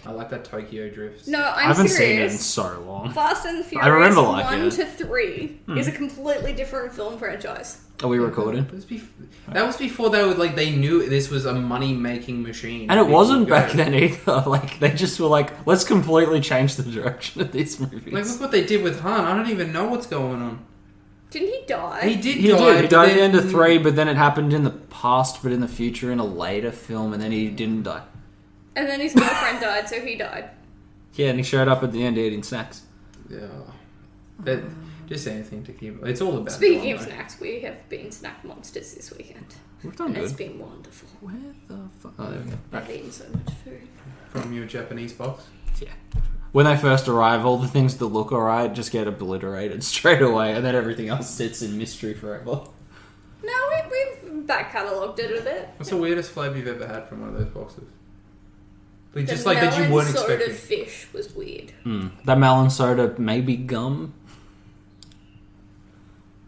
I like that Tokyo Drift. No, I I'm haven't serious. seen it in so long. Fast and Furious I remember liking 1 it. to 3 is a completely different film franchise. Are we recording? That was before they were like they knew this was a money making machine. And it wasn't back then either. Like they just were like, let's completely change the direction of these movies. Like look what they did with Han. I don't even know what's going on. Didn't he die? He did. He die, did. He died at the then- end of 3, but then it happened in the past, but in the future in a later film, and then he didn't die. And then his girlfriend died, so he died. Yeah, and he showed up at the end eating snacks. Yeah. But just anything to keep. It's all about. Speaking of snacks, we have been snack monsters this weekend. We've done And good. it's been wonderful. Where the fuck? Oh, there we go. I've eaten so much food. From your Japanese box. Yeah. When they first arrive, all the things that look alright just get obliterated straight away, and then everything else sits in mystery forever. No, we've back catalogued it a bit. What's the weirdest flavour you've ever had from one of those boxes? Like, The just like that you melon weren't soda expecting. fish was weird. That melon soda, maybe gum.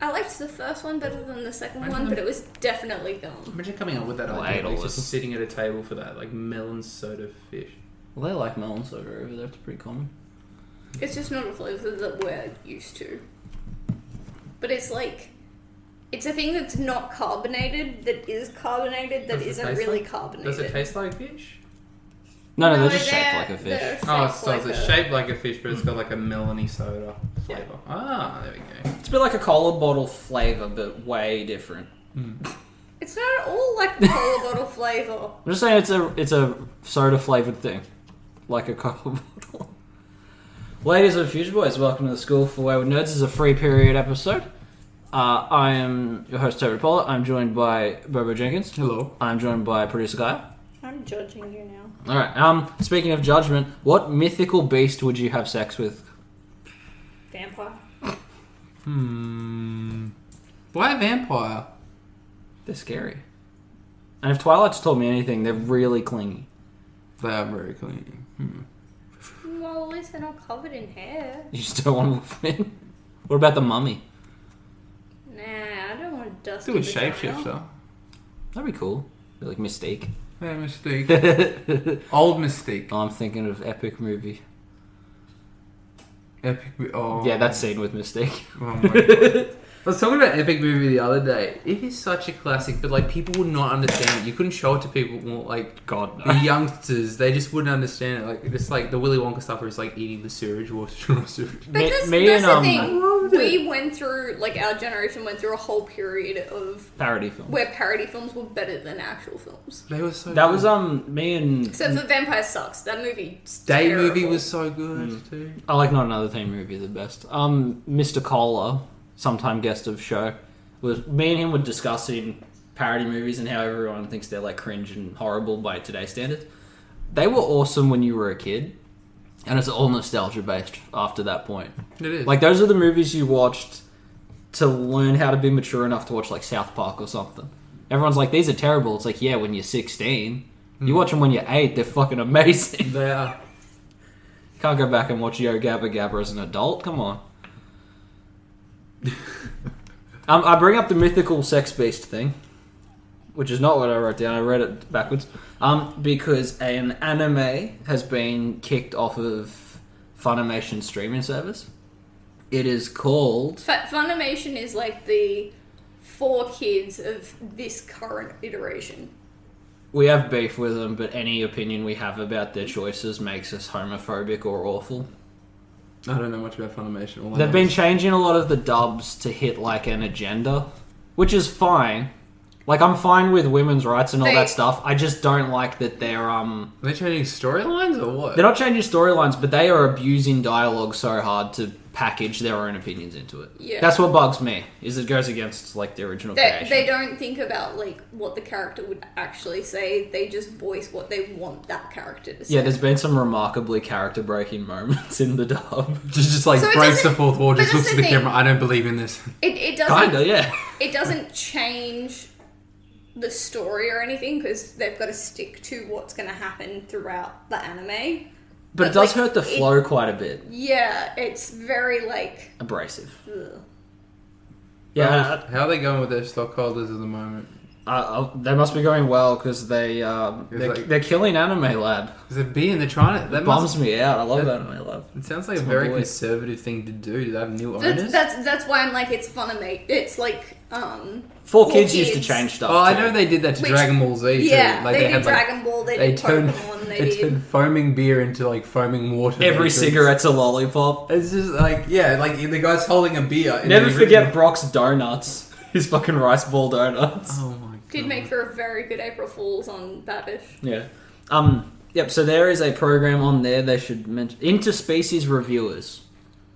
I liked the first one better than the second Imagine one, them- but it was definitely gum. Imagine coming up with that Well, I idea. ate all Like, this. just sitting at a table for that, like melon soda fish. Well, they like melon soda over there. It's pretty common. It's just not a flavour that we're used to. But it's like... It's a thing that's not carbonated, that is carbonated, that Does it isn't taste really like- carbonated. Does it taste like fish? No, No, they're just shaped they're- like a fish. they're Oh, shaped so like it's a- shaped like a fish, but it's got like a melony soda flavour. Ah, there we go. It's a bit like a cola bottle flavour, but way different. It's not at all like a cola bottle flavour. I'm just saying it's a soda flavoured thing. Like a cola bottle. Ladies and future boys, welcome to the School for Wayward Nerds. This is a free period episode. I am your host, Terry Pollard. I'm joined by Bobo Jenkins. Hello. I'm joined by producer Kaya. I'm judging you now. Alright, speaking of judgment, what mythical beast would you have sex with? Vampire. Why a vampire? They're scary. And if Twilight's told me anything, they're really clingy. They are very clean. Well, at least they're not covered in hair. You just don't want to wolf in? What about the mummy? Nah, I don't want to dust Do a shapeshifter. That'd be cool. Be like Mystique. Yeah, Mystique. Old Mystique. Oh, I'm thinking of epic movie. Epic. Oh. Yeah, that scene with Mystique. Oh my god. I was talking about Epic Movie the other day. It is such a classic, but like people would not understand it. You couldn't show it to people. Well, like God, no. the youngsters, they just wouldn't understand it. Like just like the Willy Wonka stuff, where it's like eating the sewage or straw sewage. But that's me the and, thing. We went through, like, our generation went through a whole period of Parody film. where parody films were better than actual films. They were so. That good. was me and Except for Vampire Sucks. That movie. Day movie was so good too. I like Not Another Teen Movie the best. Mr. Cola, sometime guest of show, was me and him were discussing parody movies and how everyone thinks they're like cringe and horrible by today's standards. They were awesome when you were a kid, and it's all nostalgia based after that point. It is. Like those are the movies you watched to learn how to be mature enough to watch like South Park or something. Everyone's like, these are terrible. It's like, yeah, when you're 16. You watch them when you're 8, they're fucking amazing. they are. Can't go back and watch Yo Gabba Gabba as an adult. Come on. I bring up the mythical sex beast thing, which is not what I wrote down. I read it backwards. Because an anime has been kicked off of Funimation streaming service. It is called... Funimation is like the 4 kids of this current iteration. We have beef with them, but any opinion we have about their choices makes us homophobic or awful. I don't know much about Funimation. All I They've know been is- changing a lot of the dubs to hit like an agenda, which is fine. Like, I'm fine with women's rights and all that stuff. I just don't like that they're Are they changing storylines or what? they're not changing storylines, but they are abusing dialogue so hard to package their own opinions into it. Yeah. That's what bugs me, is it goes against like the original creation. They don't think about like what the character would actually say. They just voice what they want that character to say. Yeah, there's been some remarkably character breaking moments in the dub. just like So it breaks the doesn't- fourth wall, but just that's looks at the the thing. camera. I don't believe in this. It doesn't. Kinda, yeah. It doesn't change the story or anything because they've got to stick to what's going to happen throughout the anime. But it does like, hurt the flow quite a bit. Yeah, it's very like. Abrasive. Ugh. Yeah, How are they going with their stockholders at the moment? They must be going well because they're killing Anime Lab. Is it being they're trying to? That It bums me out. I love Anime Lab. It sounds like It's a my very boy. conservative thing to do. Do they have new owners? That's why I'm like, it's Funimation. It's like, Four kids used to change stuff. Oh, I too. know they did that to Which- Dragon Ball Z too. Yeah, Like, they did had, like, Dragon Ball, they they did turned Pokemon, they they did... turned foaming beer into like foaming water. Every Like, cigarette's a lollipop. It's just like like the guy's holding a beer. and Never then he- forget Brock's donuts. His fucking rice ball donuts. Oh my god. Did make for a very good April Fool's on Babish. Yeah. Yep. So there is a program on there. They should mention interspecies reviewers.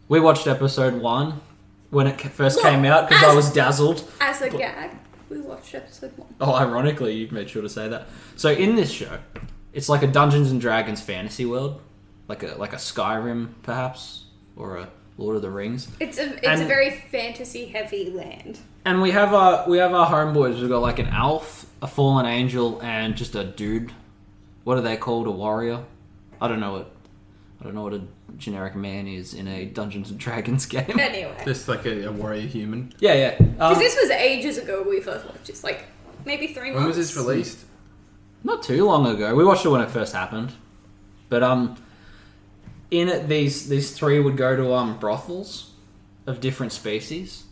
We watched episode 1 when it first Look, came out because I was dazzled. As a gag, we watched episode 1. Oh, ironically, you made sure to say that. So in this show, it's like a Dungeons and Dragons fantasy world, like a Skyrim perhaps, or a Lord of the Rings. It's a And- very fantasy heavy land. And we have our homeboys. We've got like an elf, a fallen angel, and just a dude. What are they called? A warrior? I don't know what a generic man is in a Dungeons and Dragons game. Anyway, Just like a warrior human. Yeah. because this was ages ago we first watched. It's like maybe 3 months. When was this released? Not too long ago. We watched it when it first happened. But in it, these three would go to brothels of different species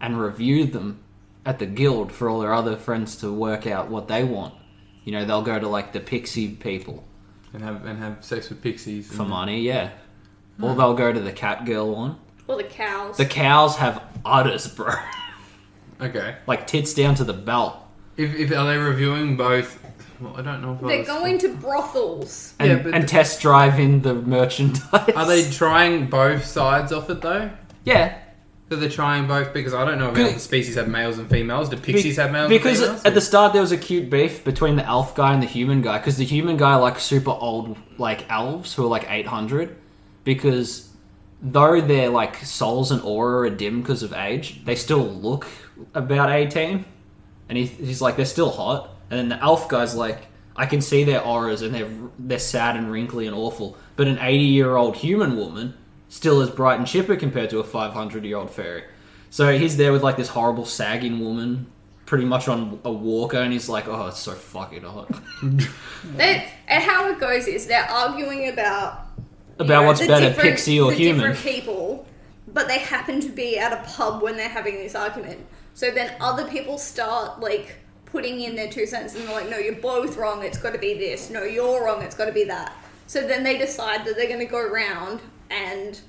and review them at the guild for all their other friends to work out what they want. You know, they'll go to like the pixie people And have sex with pixies for money, yeah. Or they'll go to the cat girl one. Or the cows. The cows have udders, bro. Okay. Like tits down to the belt. If are they reviewing both? Well, I don't know. If They're going to brothels. And, Yeah, but and test driving the merchandise. Are they trying both sides of it though? Yeah. So they're trying both because I don't know if Good. other species have males and females. Do pixies have males Because and females? at the start there was a cute beef between the elf guy and the human guy. Because the human guy like super old like elves who are like 800. Because though their like souls and aura are dim because of age, they still look about 18. And he's like, they're still hot. And then the elf guy's like, I can see their auras and they're sad and wrinkly and awful. But an 80-year-old human woman still is bright and chipper compared to a 500-year-old fairy. So he's there with like this horrible sagging woman, pretty much on a walker, and he's like, "Oh, it's so fucking hot." And how it goes is they're arguing about What's the better, different- pixie or the human. different people, but they happen to be at a pub when they're having this argument. So then other people start like putting in their 2 cents, and they're like, "No, you're both wrong. It's got to be this. No, you're wrong. It's got to be that." So then they decide that they're going to go around and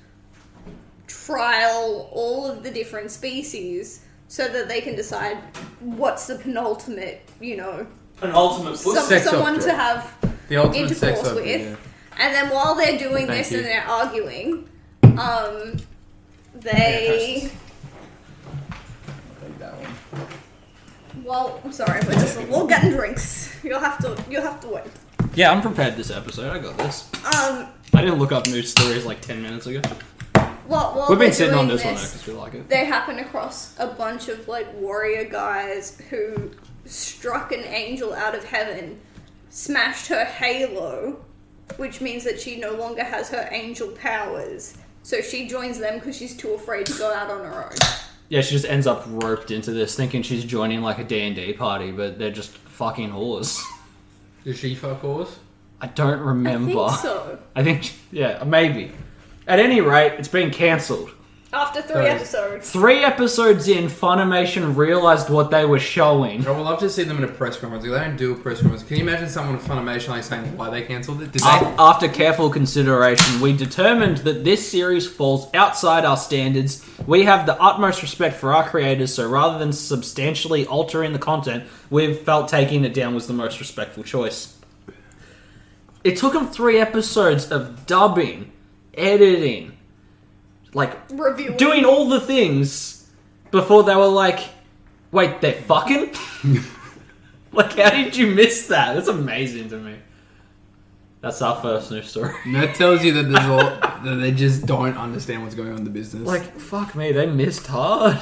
trial all of the different species so that they can decide what's the penultimate, An ultimate Sex someone object. to have The ultimate sex intercourse object, with. yeah. And then while they're doing Thank this you. and they're arguing, they... Take that one. Well, I'm sorry, we're getting drinks. You'll have to wait. Yeah, I'm prepared this episode. I got this. I didn't look up news stories like 10 minutes ago. While We've been they're sitting on doing this one because we like it. They happen across a bunch of like warrior guys who struck an angel out of heaven, smashed her halo, which means that she no longer has her angel powers. So she joins them because she's too afraid to go out on her own. Yeah, she just ends up roped into this, thinking she's joining like a D&D party, but they're just fucking whores. Does she fuck horse? I don't remember. I think so. I think, yeah, maybe. At any rate, it's been cancelled. After 3 Sorry. episodes. 3 episodes in, Funimation realised what they were showing. I would love to see them in a press conference. They don't do a press conference. Can you imagine someone from Funimation like saying why they cancelled it? Did they? After careful consideration, we determined that this series falls outside our standards. We have the utmost respect for our creators, so rather than substantially altering the content, we've felt taking it down was the most respectful choice. It took them 3 episodes of dubbing, editing, like Reviewing. doing all the things before they were like, wait, they're fucking? Like, how did you miss that? That's amazing to me. That's our first news story. That tells you that there's that they just don't understand what's going on in the business. Like, fuck me, they missed hard.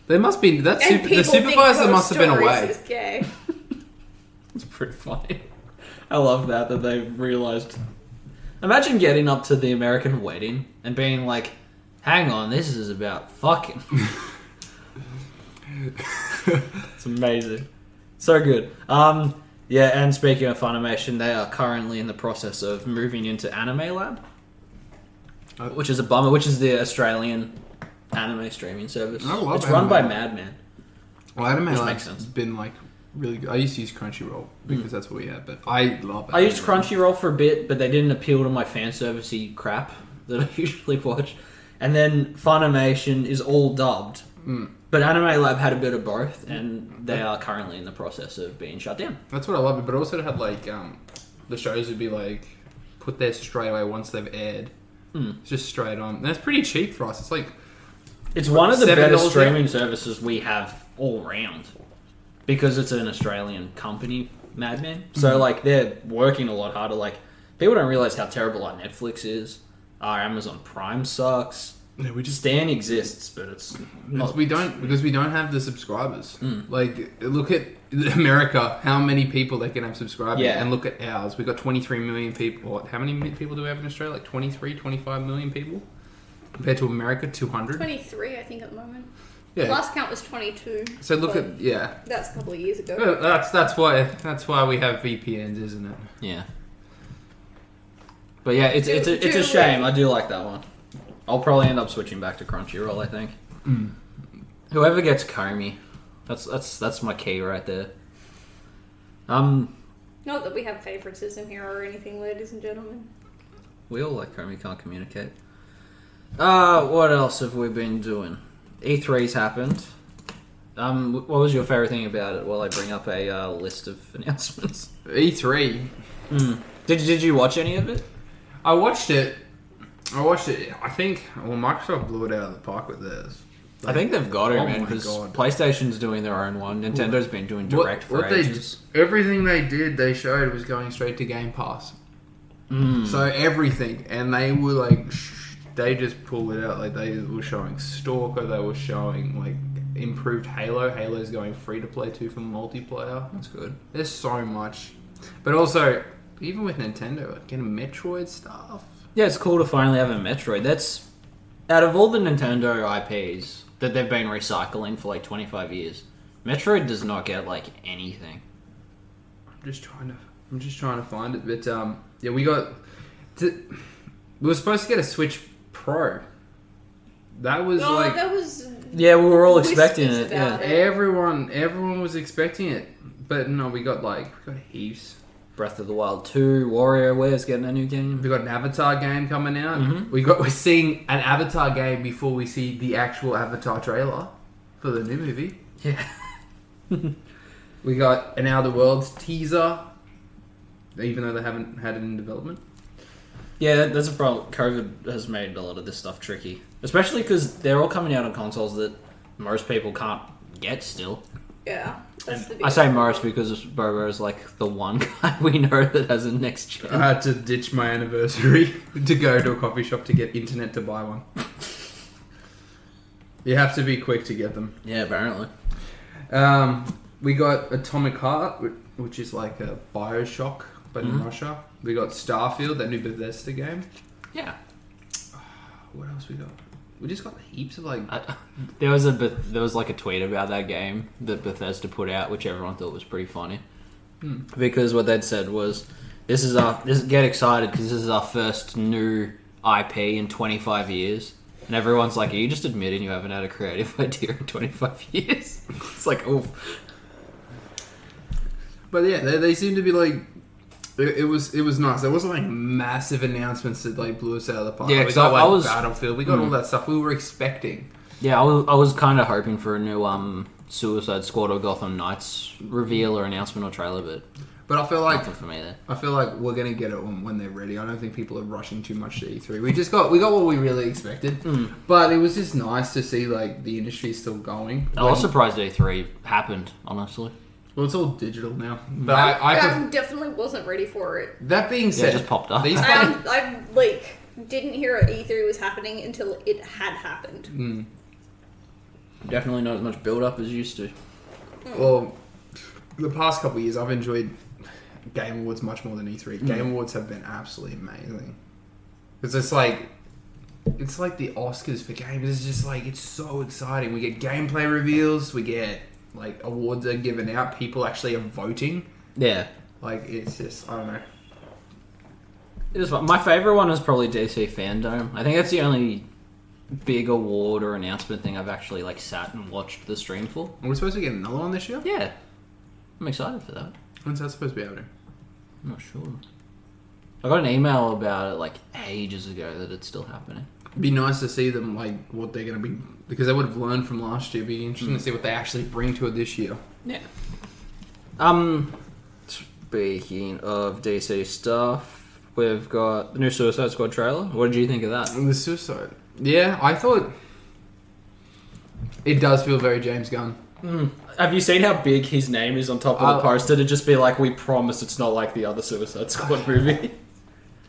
there must be And the people supervisor think must have been Ghost Stories away. is gay. It's pretty funny. I love that they've realised. Imagine getting up to the American wedding and being like, hang on, this is about fucking. It's amazing. So good. Yeah, and speaking of Funimation, they are currently in the process of moving into Anime Lab, which is a bummer. Which is the Australian anime streaming service. I love it's run Anime by Lab. Madman. Well, Anime Which Lab's makes sense. been like really good. I used to use Crunchyroll because that's what we had, but I love it. I used Crunchyroll for a bit, but they didn't appeal to my fan servicey crap that I usually watch. And then Funimation is all dubbed. But Anime Lab had a bit of both, and they are currently in the process of being shut down. That's what I love. But also it had like the shows would be like put there straight away once they've aired. It's just straight on. And that's pretty cheap for us. It's like It's one of the $7 better there? streaming services we have all round. Because it's an Australian company, Madman. So, like, they're working a lot harder. Like, people don't realise how terrible our Netflix is. Our Amazon Prime sucks. yeah, we just Stan exists, but it's not... we don't have the subscribers. Like look at America, how many people they can have subscribers, Yeah. and look at ours. We've got 23 million people. What, how many people do we have in Australia? Like 23, 25 million people compared to America, 200. 23, I think, at the moment. Yeah. Last count was 22. So look but at That's a couple of years ago. Well, that's why we have VPNs, isn't it? Yeah. But yeah, it's a Do shame. it. I do like that one. I'll probably end up switching back to Crunchyroll, I think. Whoever gets Comey, that's my key right there. Not that we have favoritism here or anything, ladies and gentlemen. We all like Comey, can't communicate. What else have we been doing? E3's happened. What was your favourite thing about it while I bring up a list of announcements? E3. Did you watch any of it? I watched it. I think Microsoft blew it out of the park with theirs. I think they've got it, Oh man, my because God. PlayStation's doing their own one. Nintendo's been doing direct for ages. Everything they showed was going straight to Game Pass. So everything, and they were like, they just pulled it out. Like they were showing Stalker, they were showing like improved Halo. Halo's going free to play too for multiplayer. That's good. There's so much, but also even with Nintendo, like getting Metroid stuff. Yeah, it's cool to finally have a Metroid. That's out of all the Nintendo IPs that they've been recycling for like 25 years. Metroid does not get like anything. I'm just trying to find it, but yeah, we were supposed to get a Switch Pro. That was that was... Yeah, we were all Whispers expecting it. about Yeah, it. everyone was expecting it, but no, we got heaps. Breath of the Wild 2, WarioWare's getting a new game. We got an Avatar game coming out. We're seeing an Avatar game before we see the actual Avatar trailer for the new movie. Yeah. We got an Outer Worlds teaser, even though they haven't had it in development. Yeah, that's a problem. COVID has made a lot of this stuff tricky. Especially because they're all coming out on consoles that most people can't get still. Yeah. That's the I biggest say problem. most because Bobo is like the one guy we know that has a next gen. I had to ditch my anniversary to go to a coffee shop to get internet to buy one. You have to be quick to get them. Yeah, apparently. We got Atomic Heart, which is like a Bioshock, but in Russia. We got Starfield, that new Bethesda game. Yeah. What else we got? We just got heaps of like... There was like a tweet about that game that Bethesda put out, which everyone thought was pretty funny. Because what they'd said was, get excited because this is our first new IP in 25 years. And everyone's like, are you just admitting you haven't had a creative idea in 25 years? It's like, oh. But yeah, they seem to be like... It was nice. There wasn't like massive announcements that like blew us out of the park. Yeah, we 'cause got I was- Battlefield. We got all that stuff we were expecting. Yeah, I was kind of hoping for a new Suicide Squad or Gotham Knights reveal or announcement or trailer, But I feel like nothing for me there. we're gonna get it when they're ready. I don't think people are rushing too much to E3. We got what we really expected, but it was just nice to see like the industry still going. I was surprised E3 happened, honestly. Well, it's all digital now. But I definitely wasn't ready for it. that being Yeah, said, it just popped up. These I like didn't hear E3 was happening until it had happened. Definitely not as much build up as used to. well, the past couple of years, I've enjoyed Game Awards much more than E3. Game Awards have been absolutely amazing because it's like the Oscars for games. It's just like it's so exciting. We get gameplay reveals. We get like awards are given out, people actually are voting. Yeah. Like, it's just, I don't know. It is fun. My favourite one is probably DC Fandom. I think that's the only big award or announcement thing I've actually like sat and watched the stream for. Are we supposed to get another one this year? Yeah. I'm excited for that. When's that supposed to be happening? I'm not sure. I got an email about it like ages ago that it's still happening. It'd be nice to see them, like, what they're going to be... Because they would have learned from last year. It'd be interesting to see what they actually bring to it this year. Yeah. Speaking of DC stuff, we've got the new Suicide Squad trailer. What did you think of that? The Suicide. Yeah, I thought... It does feel very James Gunn. Have you seen how big his name is on top of the poster to just be like, we promise it's not like the other Suicide Squad movie?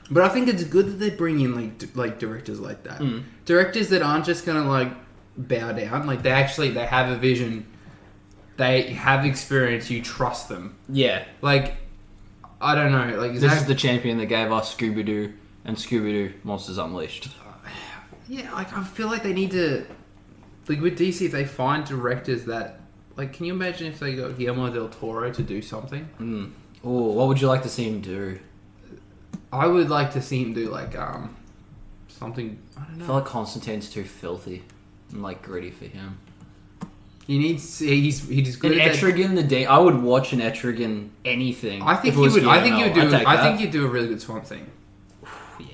But I think it's good that they bring in like directors like that. Directors that aren't just gonna like bow down. Like they have a vision. They have experience. You trust them. Yeah. Like I don't know. Like this is the champion that gave us Scooby-Doo and Scooby-Doo Monsters Unleashed. Yeah, like I feel like they need to, like with DC, if they find directors that, like, can you imagine if they got Guillermo del Toro to do something? Oh, what would you like to see him do? I would like to see him do like something. I don't know. I feel like Constantine's too filthy and like gritty for him. He needs. He's good. An at Etrigan I would watch an Etrigan anything. I think he would. I think he'd do a really good Swamp Thing. Yeah.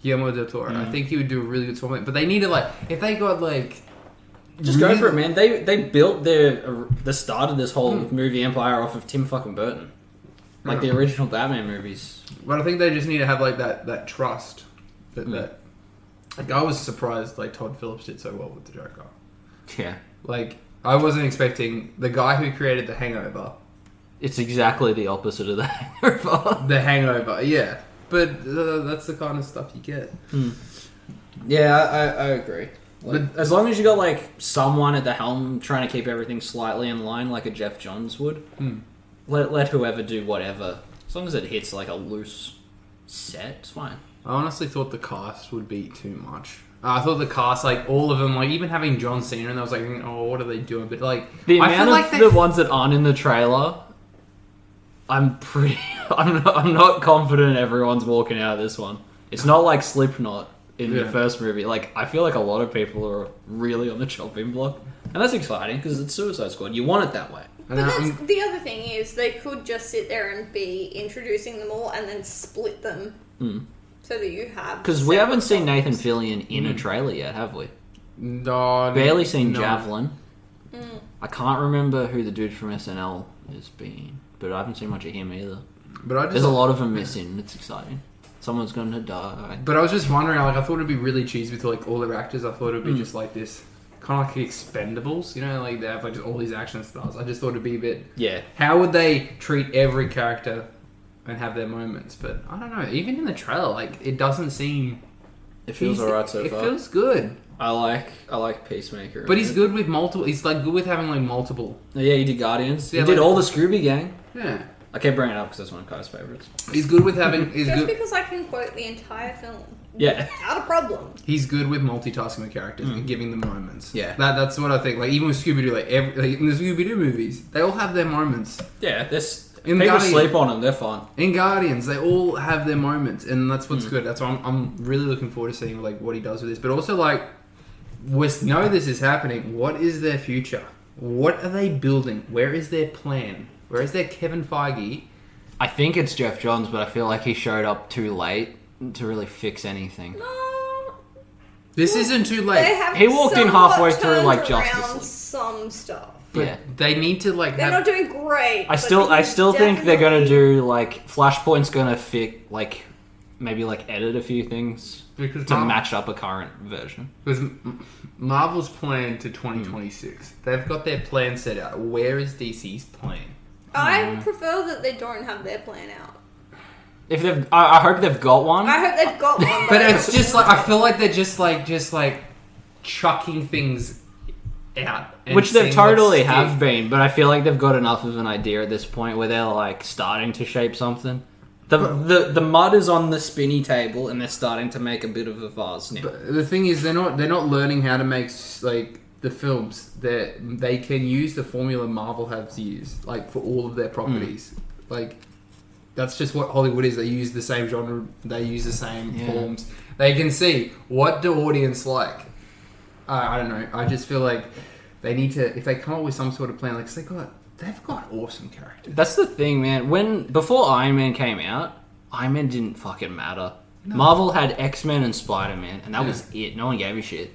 Guillermo del Toro. I think he would do a really good Swamp Thing. But they need to like if they got like. Just go for it, man. They built the start of this whole movie empire off of Tim fucking Burton. Like the original Batman movies. But I think they just need to have like that trust. That like I was surprised like Todd Phillips did so well with the Joker. Yeah. Like I wasn't expecting the guy who created The Hangover. It's exactly the opposite of The Hangover. The Hangover, yeah. But that's the kind of stuff you get. Yeah, I agree. Like, as long as you got like someone at the helm trying to keep everything slightly in line, like a Jeff Johns would, let whoever do whatever. As long as it hits like a loose set, it's fine. I honestly thought the cast would be too much. I thought the cast, like all of them, like even having John Cena, and I was like, oh, what are they doing? But like the I feel amount like of the ones that aren't in the trailer, I'm not confident everyone's walking out of this one. It's not like Slipknot in the first movie. Like I feel like a lot of people are really on the chopping block, and that's exciting because it's Suicide Squad. You want it that way. But that's, the other thing is they could just sit there and be introducing them all and then split them so that you have... Because we haven't seen Nathan Fillion in a trailer yet, have we? No. Barely seen Javelin. I can't remember who the dude from SNL is being, but I haven't seen much of him either. But there's a lot of them missing. It's exciting. Someone's going to die. But I was just wondering, like, I thought it'd be really cheesy with like all their actors. I thought it'd be just like this... kind of like Expendables, you know, like they have like just all these action stars. I just thought it'd be a bit. Yeah. How would they treat every character and have their moments? But I don't know. Even in the trailer, like it doesn't seem. It feels alright so far. It feels good. I like Peacemaker. But he's good with multiple. He's like good with having like multiple. Yeah, he did Guardians. Yeah, he did all the Scooby Gang. Yeah. I kept bringing it up because that's one of Kai's favourites. He's good with having... Just because I can quote the entire film. Yeah. Not a problem. He's good with multitasking with characters and giving them moments. Yeah. That's what I think. Like, even with Scooby-Doo, like in the Scooby-Doo movies, they all have their moments. Yeah, people sleep on them, they're fine. In Guardians, they all have their moments, and that's what's good. That's why I'm really looking forward to seeing like what he does with this. But also, like, we know this is happening. What is their future? What are they building? Where is their plan? Where is their Kevin Feige? I think it's Jeff Johns, but I feel like he showed up too late to really fix anything. No. This isn't too late. He walked in halfway through like Justice League. Some stuff. But they need to like. They're not doing great. I still think they're gonna do like Flashpoint's gonna maybe edit a few things to match up a current version. Because Marvel's plan to 2026, they've got their plan set out. Where is DC's plan? I prefer that they don't have their plan out. If I hope they've got one. I hope they've got one. But it's just like I feel like they're just like chucking things out, which they totally have been. But I feel like they've got enough of an idea at this point where they're like starting to shape something. The mud is on the spinny table, and they're starting to make a bit of a vase now. But the thing is, they're not learning how to make like the films, they can use the formula Marvel has used, like, for all of their properties. Like, that's just what Hollywood is. They use the same genre. They use the same forms. They can see what the audience like. I don't know. I just feel like they need to, if they come up with some sort of plan, like, 'cause they've got awesome characters. That's the thing, man. Before Iron Man came out, Iron Man didn't fucking matter. No. Marvel had X-Men and Spider-Man, and that was it. No one gave a shit.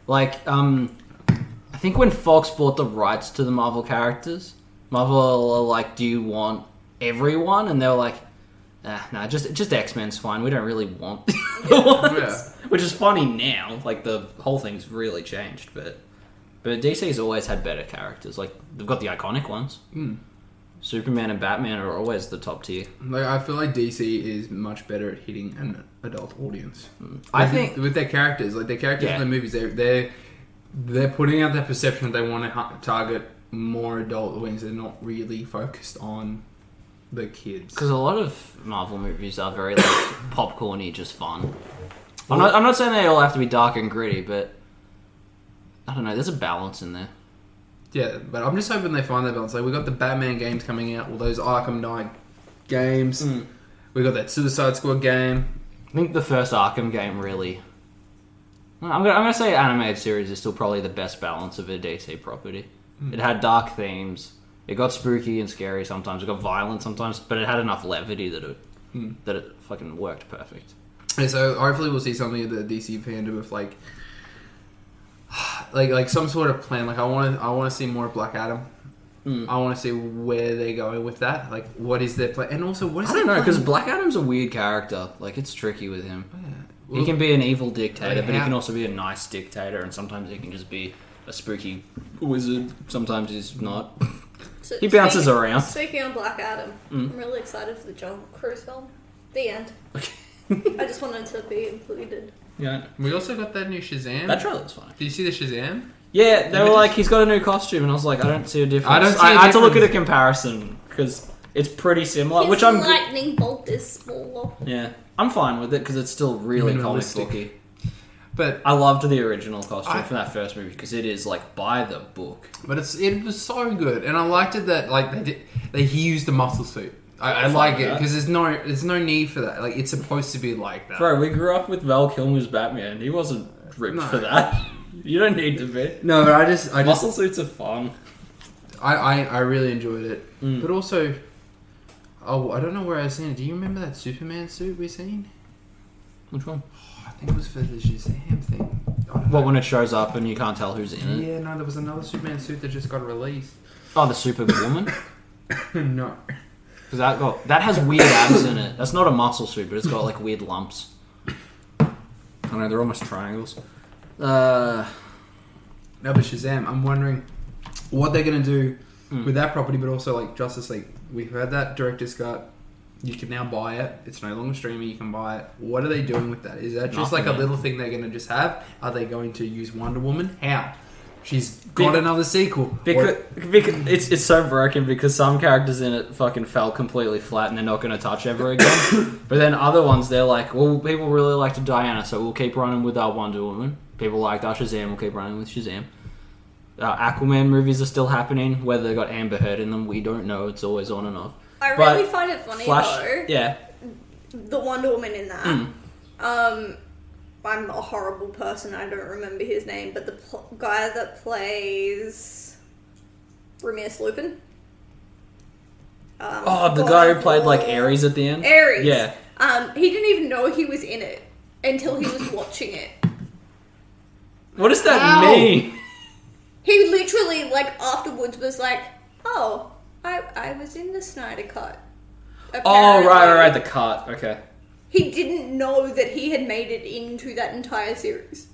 Like, I think when Fox bought the rights to the Marvel characters, Marvel were like, do you want everyone? And they were like, nah, just X-Men's fine. We don't really want the ones. Which is funny now. Like, the whole thing's really changed, but DC's always had better characters. Like, they've got the iconic ones. Superman and Batman are always the top tier. Like, I feel like DC is much better at hitting an adult audience. I think with their characters, like their characters in the movies, they're putting out that perception that they want to target more adult audience. They're not really focused on the kids. Because a lot of Marvel movies are very like popcorny, just fun. I'm not saying they all have to be dark and gritty, but I don't know. There's a balance in there. Yeah, but I'm just hoping they find that balance. Like, we got the Batman games coming out, all those Arkham Knight games. We got that Suicide Squad game. I think the first Arkham game really... I'm gonna say animated series is still probably the best balance of a DC property. It had dark themes. It got spooky and scary sometimes. It got violent sometimes, but it had enough levity that it fucking worked perfect. And so hopefully we'll see something of the DC fandom with like some sort of plan. Like, I want to see more of Black Adam. I want to see where they're going with that. Like, what is their plan? And also, what is I don't know, because Black Adam's a weird character. Like, it's tricky with him. Well, he can be an evil dictator, but he can also be a nice dictator, and sometimes he can just be a spooky wizard. Sometimes he's not. So he bounces around. Speaking of Black Adam, I'm really excited for the John Cruise film. The end. I just wanted to be included. Yeah. We also got that new Shazam. That trailer was funny. Did you see the Shazam? Yeah, they were like, he's got a new costume, and I was like, I don't see a difference. I had to look at a comparison, because it's pretty similar. His lightning bolt is smaller. Yeah. I'm fine with it, because it's still really comic booky. But I loved the original costume from that first movie, because it is, like, by the book. But it was so good, and I liked it that, like, he used the muscle suit. I like it, because there's no need for that. Like, it's supposed to be like that. Bro, we grew up with Val Kilmer's Batman. He wasn't ripped for that. You don't need to be. No, but I just muscle suits are fun. I really enjoyed it. But also, I don't know where I seen it. Do you remember that Superman suit we seen? Which one? I think it was for the Shazam thing. What, when it shows up and you can't tell who's in it? Yeah, no, there was another Superman suit that just got released. Oh, the Superwoman? No. Because that has weird abs in it. That's not a muscle suit, but it's got like weird lumps. I don't know, they're almost triangles. No, but Shazam, I'm wondering what they're going to do with that property, but also like Justice League. We've had that director's cut. You can now buy it. It's no longer streaming. You can buy it. What are they doing with that? Is that just like a little thing they're going to just have? Are they going to use Wonder Woman? How? She's got another sequel. Because it's so broken because some characters in it fucking fell completely flat and they're not going to touch ever again. But then other ones, they're like, well, people really liked Diana, so we'll keep running with our Wonder Woman. People liked our Shazam, we'll keep running with Shazam. Aquaman movies are still happening. Whether they got Amber Heard in them, we don't know. It's always on and off. I really find it funny though. Yeah. The Wonder Woman in that. I'm a horrible person. I don't remember his name, but the guy that plays Ramirez Lupin. The guy who played like Ares at the end. Ares. Yeah. He didn't even know he was in it until he was watching it. What does that mean? He literally, like, afterwards was like, "Oh, I was in the Snyder Cut." Apparently. Oh, right, the cut. Okay. He didn't know that he had made it into that entire series.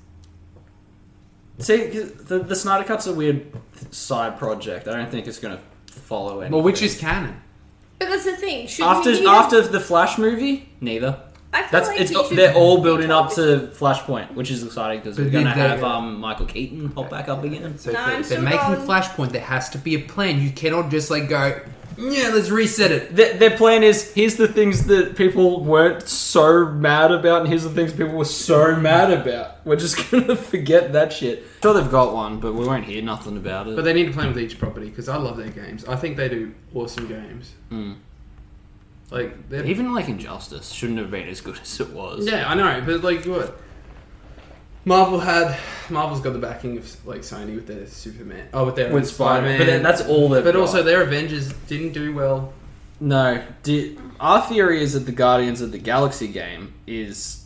See, the Snyder Cut's a weird side project. I don't think it's going to follow anything. Well, which is canon. But that's the thing. After the Flash movie, neither. They're all building up to Flashpoint, which is exciting because we're going to have Michael Keaton hop back up again. So if they're making Flashpoint, there has to be a plan. You cannot just like go, Yeah, let's reset it. Their plan is, here's the things that people weren't so mad about, and here's the things people were so mad about. We're just gonna forget that shit. Sure, they've got one, but we won't hear nothing about it. But they need to play with each property, because I love their games. I think they do awesome games. Like, even like Injustice shouldn't have been as good as it was. Yeah, I know, but like what? Marvel's got the backing of like Sony with their Superman. Oh, with Spider-Man. But that's all they've got. Also, their Avengers didn't do well. No. Our theory is that the Guardians of the Galaxy game is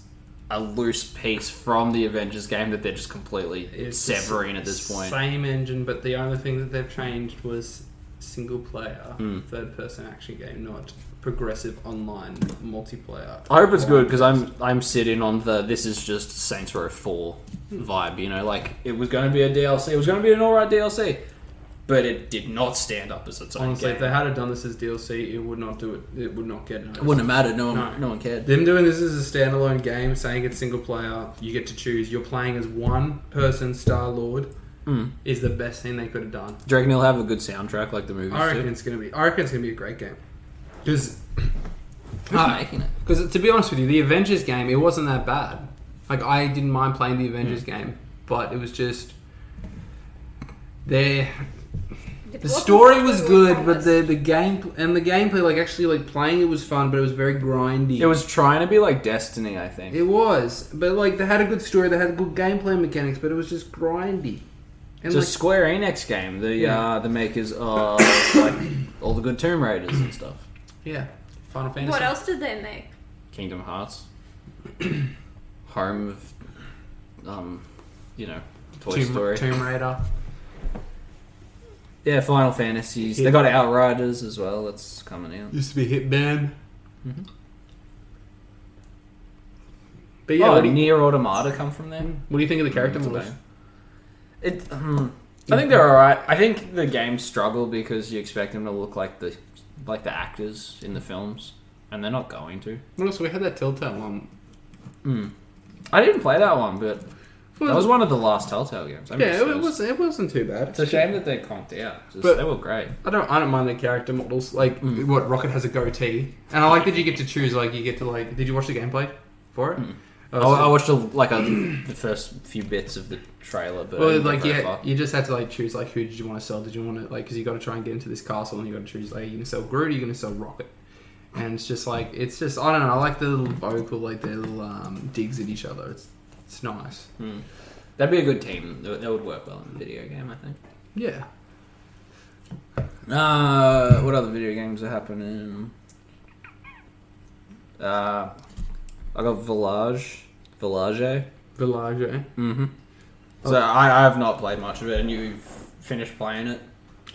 a loose piece from the Avengers game that they're just completely severing at this point. Same engine, but the only thing that they've changed was single player, third person action game, not progressive online multiplayer. I hope it's good, because I'm sitting on this is just Saints Row 4 vibe, you know, like it was going to be a DLC, it was going to be an alright DLC, but it did not stand up as its own Honestly, game. if they had done this as DLC, it would not do it. It would not get noticed. It wouldn't have mattered. No one cared. Them doing this as a standalone game, saying it's single player, you get to choose. You're playing as one person, Star Lord, is the best thing they could have done. Do you reckon he'll have a good soundtrack like the movies? I reckon it's gonna be a great game. Because making it. Because to be honest with you, the Avengers game, it wasn't that bad. Like, I didn't mind playing the Avengers game, but it was just the story was good, but the game and the gameplay, like actually like playing it was fun, but it was very grindy. It was trying to be like Destiny, I think. It was, but like they had a good story, they had good gameplay mechanics, but it was just grindy. It's a Square Enix game. The makers of like all the good Tomb Raiders and stuff. Yeah, Final Fantasy. What else did they make? Kingdom Hearts. Home of, Toy Story. Tomb Raider. Yeah, Final Fantasies. They got Outriders as well. That's coming out. Used to be Hitman. Mm-hmm. But yeah, Nier Automata come from there. What do you think of the character models? I think they're alright. I think the games struggle because you expect them to look like the actors in the films, and they're not going to. Well, so we had that Telltale one. I didn't play that one, but that was one of the last Telltale games. It wasn't too bad. It's a shame that they conked out. But they were great. I don't mind the character models. Like what Rocket has a goatee, and I like that you get to choose. Like you get to like. Did you watch the gameplay for it? I watched the first few bits of the trailer, but you just had to like choose like who did you want to sell? Did you want to like because you got to try and get into this castle and you got to choose like are you gonna sell Groot or are you gonna sell Rocket? And it's just I don't know. I like the little vocal like their little digs at each other. It's nice. That'd be a good team. That would work well in a video game, I think. Yeah. What other video games are happening? I got Village. Mm-hmm. So I have not played much of it, and you've finished playing it?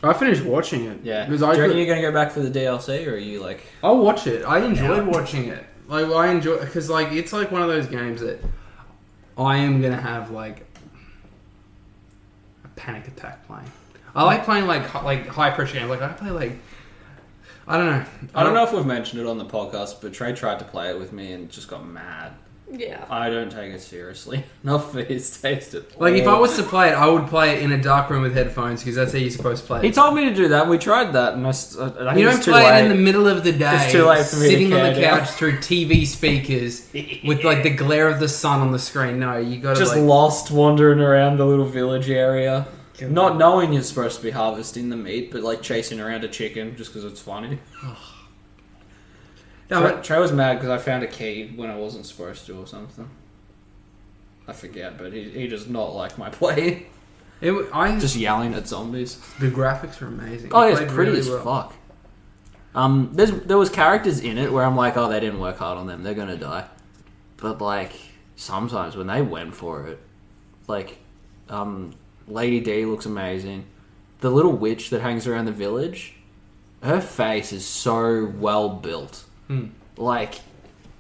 I finished watching it. Yeah. Do you reckon you're going to go back for the DLC, or are you like... I'll watch it. I enjoyed watching it. Like, I enjoy... Because, like, it's like one of those games that I am going to have, like, a panic attack playing. I like playing, like high-pressure games. Like, I play, like... I don't know. I don't know if we've mentioned it on the podcast, but Trey tried to play it with me and just got mad. Yeah. I don't take it seriously. Not for his taste at all. Like, if I was to play it, I would play it in a dark room with headphones, because that's how you're supposed to play it. He told me to do that, and we tried that, and I think you it's don't play it in the middle of the day, it's too late for me sitting to on the couch through TV speakers with, like, the glare of the sun on the screen. No, you gotta, just like... lost wandering around the little village area. Not knowing you're supposed to be harvesting the meat, but, like, chasing around a chicken just because it's funny. No, Trey was mad because I found a key when I wasn't supposed to or something. I forget, but he does not like my play. Just yelling at zombies. The graphics are amazing. Oh, yeah, it's pretty as fuck. There was characters in it where I'm like, oh, they didn't work hard on them. They're going to die. But, like, sometimes when they went for it, like, Lady D looks amazing. The little witch that hangs around the village, her face is so well built. Like,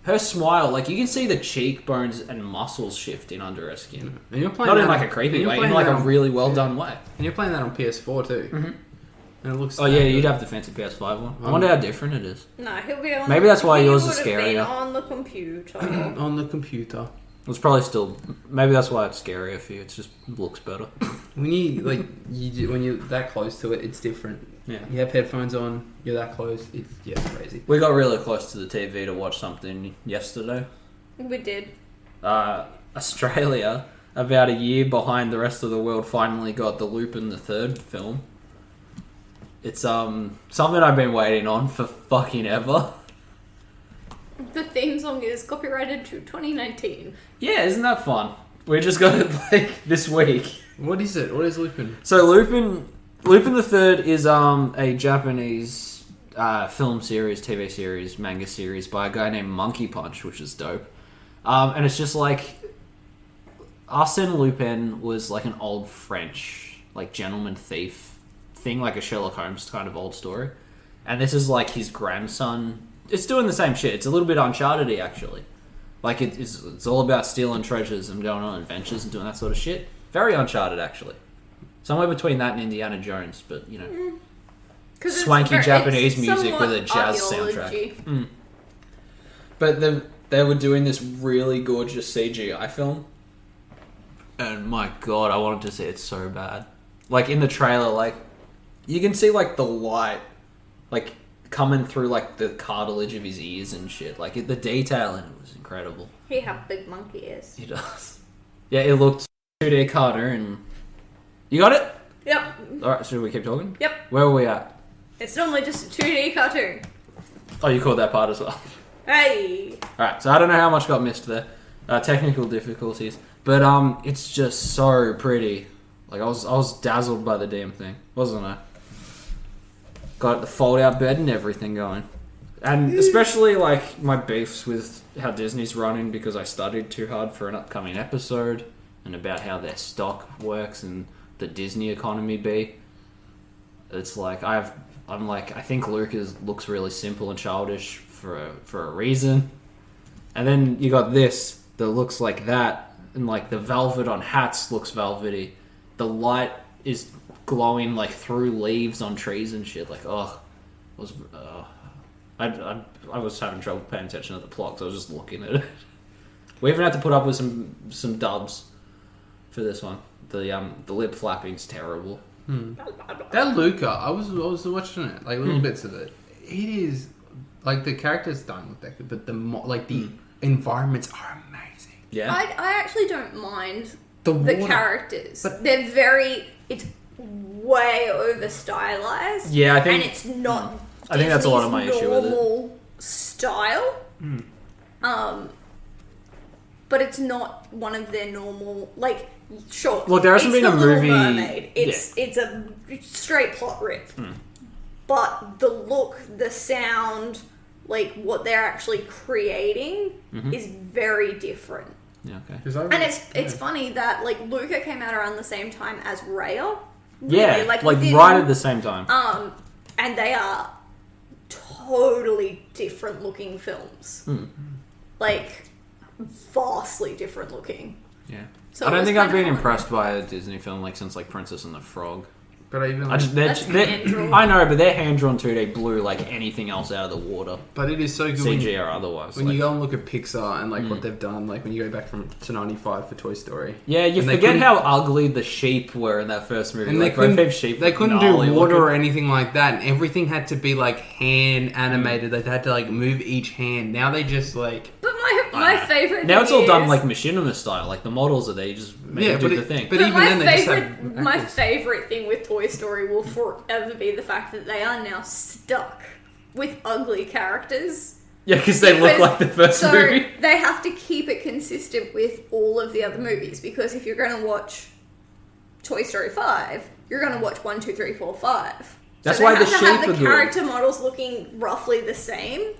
her smile, like, you can see the cheekbones and muscles shifting under her skin. And you're playing not in, like, a creepy way, in, like, a really well-done way. And you're playing that on PS4, too. Mm-hmm. And it looks... Oh, yeah, you'd have the fancy PS5 one. I wonder how different it is. No, he'll be on... Maybe that's why yours is scarier. on the computer. On the computer. It's probably still... Maybe that's why it's scarier for you. It just looks better. When you, like, when you're that close to it, it's different. Yeah. You have headphones on. You're that close. It's crazy. We got really close to the TV to watch something yesterday. We did. Australia, about a year behind the rest of the world, finally got the Lupin the Third film. It's something I've been waiting on for fucking ever. The theme song is copyrighted to 2019. Yeah, isn't that fun? We just got it like this week. What is it? What is Lupin? So Lupin the Third is a Japanese film series, TV series, manga series by a guy named Monkey Punch, which is dope. And it's just like Arsène Lupin was like an old French like gentleman thief thing, like a Sherlock Holmes kind of old story. And this is like his grandson. It's doing the same shit. It's a little bit Uncharted-y, actually. Like, it's all about stealing treasures and going on adventures and doing that sort of shit. Very Uncharted, actually. Somewhere between that and Indiana Jones, but, you know. Swanky Japanese music with a jazz soundtrack. But they were doing this really gorgeous CGI film. And my god, I wanted to see it so bad. Like, in the trailer, like, you can see, like, the light, like, coming through like the cartilage of his ears and shit. Like the detail in it was incredible. He had big monkey ears. He does. Yeah, it looked 2D cartoon. You got it? Yep. Alright, should we keep talking? Yep. Where were we at? It's normally just a 2D cartoon. Oh, you called that part as well. Hey. Alright, so I don't know how much got missed there. Technical difficulties. But it's just so pretty. Like I was dazzled by the damn thing, wasn't I? Got the fold-out bed and everything going. And especially, like, my beefs with how Disney's running because I studied too hard for an upcoming episode and about how their stock works and the Disney economy be. It's like, I think Lucas looks really simple and childish for a reason. And then you got this that looks like that, and, like, the velvet on hats looks velvety. The light is glowing like through leaves on trees and shit. Like, I was having trouble paying attention to the plot because I was just looking at it. We even had to put up with some dubs for this one. The lip flapping's terrible. That Luca, I was watching it, like little bits of it. It is like the characters don't look that good, but the environments are amazing. Yeah, I actually don't mind the characters. But It's way over stylized. Yeah, I think, and it's not. I think that's a lot of my issue with it. Normal style. But it's not one of their normal, like, sure. Look, there hasn't been a movie. Mermaid. It's a straight plot rip. But the look, the sound, like what they're actually creating is very different. Yeah, okay. And it's funny that like Luca came out around the same time as Raya. Really, yeah, like right at the same time. And they are totally different looking films. Like vastly different looking. Yeah. So I don't think I've been impressed by a Disney film like since like Princess and the Frog. But even I know, but their hand-drawn 2D blew like anything else out of the water. But it is so good CG or otherwise. When you go and look at Pixar and like what they've done, like when you go back to 95 for Toy Story. Yeah, you forget how ugly the sheep were in that first movie. And like, they couldn't do water or anything like that, and everything had to be like hand animated. They had to like move each hand. Now they just like. But my favorite. Now it's all done like machinima style. Like the models are there, you just do the thing. But even then, they just have my favorite thing with Toy Story will forever be the fact that they are now stuck with ugly characters. Yeah, because they look like the first movie. So they have to keep it consistent with all of the other movies, because if you're going to watch Toy Story 5, you're going to watch 1, 2, 3, 4, 5. That's so why the sheep are have the good. character models looking roughly the same.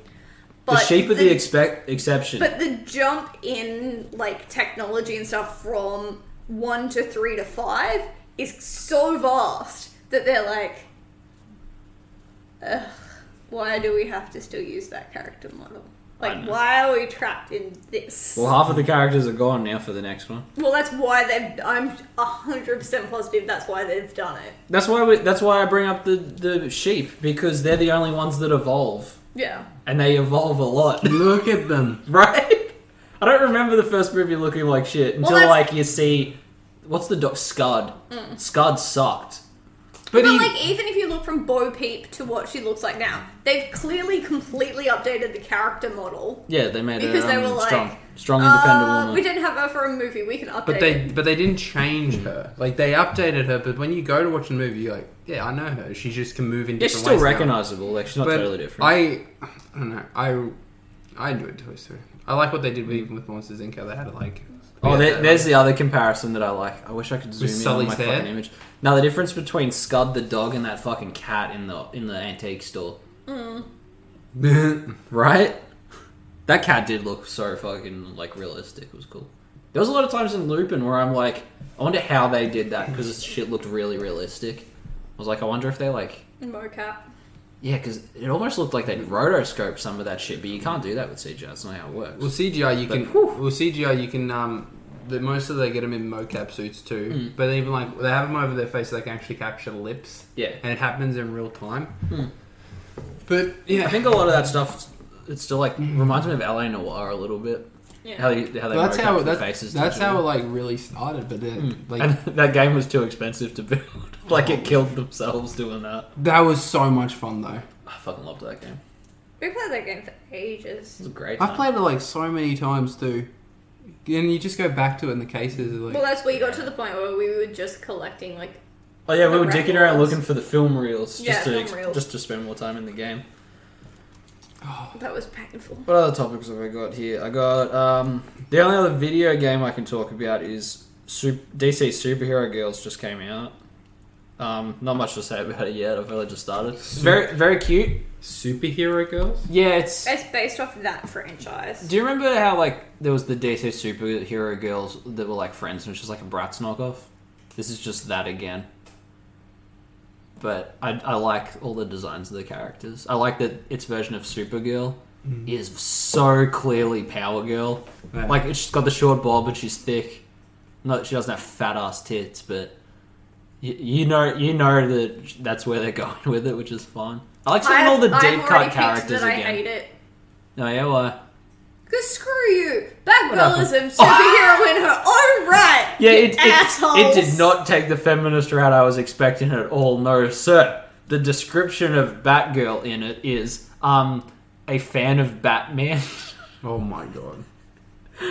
But the sheep are the exception. But the jump in like technology and stuff from 1 to 3 to 5 is so vast that they're like, why do we have to still use that character model? Like, why are we trapped in this? Well, half of the characters are gone now for the next one. Well, that's why I'm 100% positive that's why they've done it. That's why I bring up the sheep, because they're the only ones that evolve. Yeah. And they evolve a lot. Look at them. Right? I don't remember the first movie looking like shit until like you see... What's the dog? Scud. Scud sucked. But like, even if you look from Bo Peep to what she looks like now. They've clearly completely updated the character model. Yeah, they made because her they were like, strong, independent woman. We didn't have her for a movie. We can update it. But they didn't change her. Like, they updated her, but when you go to watch the movie, you're like, yeah, I know her. She just can move in different ways. She's still now. recognizable. Like, she's not totally different. I don't know. I enjoyed Toy Story. I like what they did even with Monsters Inc. They had like. There's the other comparison that I like. I wish I could zoom in on my hair? fucking image. Now the difference between Scud the dog and that fucking cat in the antique store. Right? That cat did look so fucking like realistic. It was cool. There was a lot of times in Lupin where I'm like, I wonder how they did that because this shit looked really realistic. I was like, I wonder if they like mocap. Yeah, because it almost looked like they'd rotoscope some of that shit, but you can't do that with CGI. That's not how it works. Well, CGI you can. Most of they get them in mocap suits too. But even like they have them over their face, so they can actually capture the lips. Yeah, and it happens in real time. But yeah, I think a lot of that stuff, it's still like reminds me of LA Noire a little bit. Yeah, how they that's how the faces. That's how it like really started. But then like and that game was too expensive to build. Like it killed themselves doing that. That was so much fun though. I fucking loved that game. We played that game for ages. It was a great I've played it like so many times too. And you just go back to it in the cases. Like, well, that's where you got to the point where we were just collecting like. Oh yeah, we were dicking around looking for the film reels just to spend more time in the game. Oh, that was painful. What other topics have I got here? I got the only other video game I can talk about is DC Superhero Girls just came out. Not much to say about it yet. I've only just started. It's very, very cute. Superhero Girls? Yeah, it's based off that franchise. Do you remember how like there was the DC Superhero Girls that were like friends and it was just like a Bratz knockoff? This is just that again. But I like all the designs of the characters. I like that its version of Supergirl is so clearly Power Girl. Yeah. Like she's got the short bob and she's thick. No, she doesn't have fat ass tits, but you know that that's where they're going with it, which is fun. I like seeing all the deep cut characters again. I hate it. No, yeah, why? Because screw you. Batgirl is a superhero in her own right. Yeah, it did not take the feminist route I was expecting at all. No, sir. The description of Batgirl in it is a fan of Batman. Oh my god.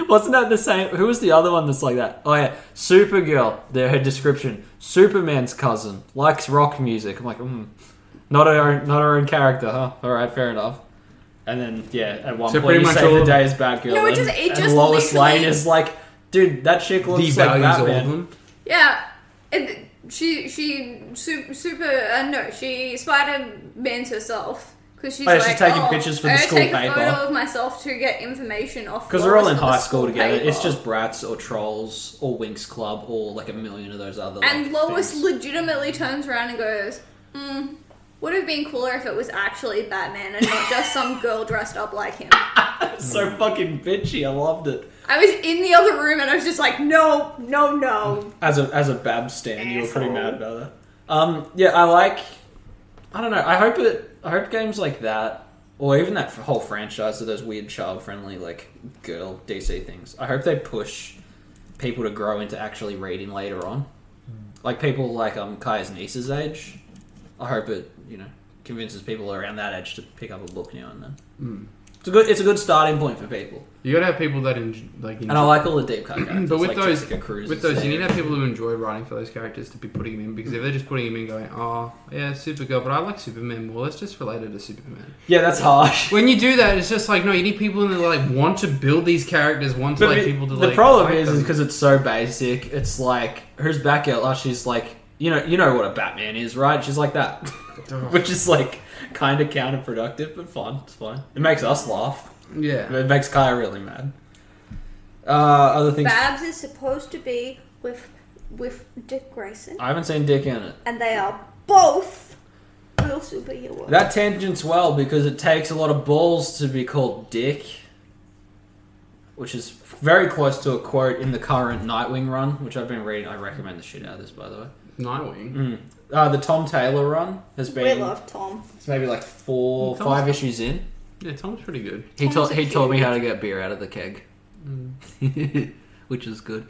Wasn't that the same? Who was the other one that's like that? Oh yeah, Supergirl. Her description: Superman's cousin, likes rock music. I'm like, not her own character, huh? All right, fair enough. And then at one point you save the day as Batgirl. No, it just Lois Lane is like, dude, that chick looks like Batman. Yeah, and she Spider-Man's herself. Because she's taking pictures for the school paper. I take a photo of myself to get information off. Because they're all in high school together. Paper. It's just Bratz or Trolls or Winx Club or like a million of those other. And Lois legitimately turns around and goes, would have been cooler if it was actually Batman and not just some girl dressed up like him. So fucking bitchy. I loved it. I was in the other room and I was just like, no. As a Bab stan, you were pretty mad about that. I don't know. I hope games like that, or even that whole franchise of those weird child-friendly, like, girl DC things, I hope they push people to grow into actually reading later on. Like, people like Kaya's niece's age. I hope it, convinces people around that age to pick up a book now and then. It's a good starting point for people. You gotta have people that enjoy. And I like all the deep cut characters. But with like those, you need to have people who enjoy writing for those characters to be putting them in. Because if they're just putting them in, going, oh yeah, Supergirl, but I like Superman more. Let's just relate it to Superman. Yeah, that's harsh. When you do that, it's just like no. You need people who like want to build these characters. Want to people to like. The problem is because it's so basic. It's like who's Batgirl? Oh, she's like you know what a Batman is, right? She's like that, which is like kind of counterproductive, but fun. It's fine. It makes us laugh. Yeah, it makes Kaya really mad. Other things. Babs is supposed to be with Dick Grayson. I haven't seen Dick in it, and they are both real superheroes. That tangents well because it takes a lot of balls to be called Dick, which is very close to a quote in the current Nightwing run, which I've been reading. I recommend the shit out of this, by the way. Nightwing. The Tom Taylor run has been. We love Tom. It's maybe like 5 issues in. Yeah, Tom's pretty good. He taught me how to get beer out of the keg, which is good.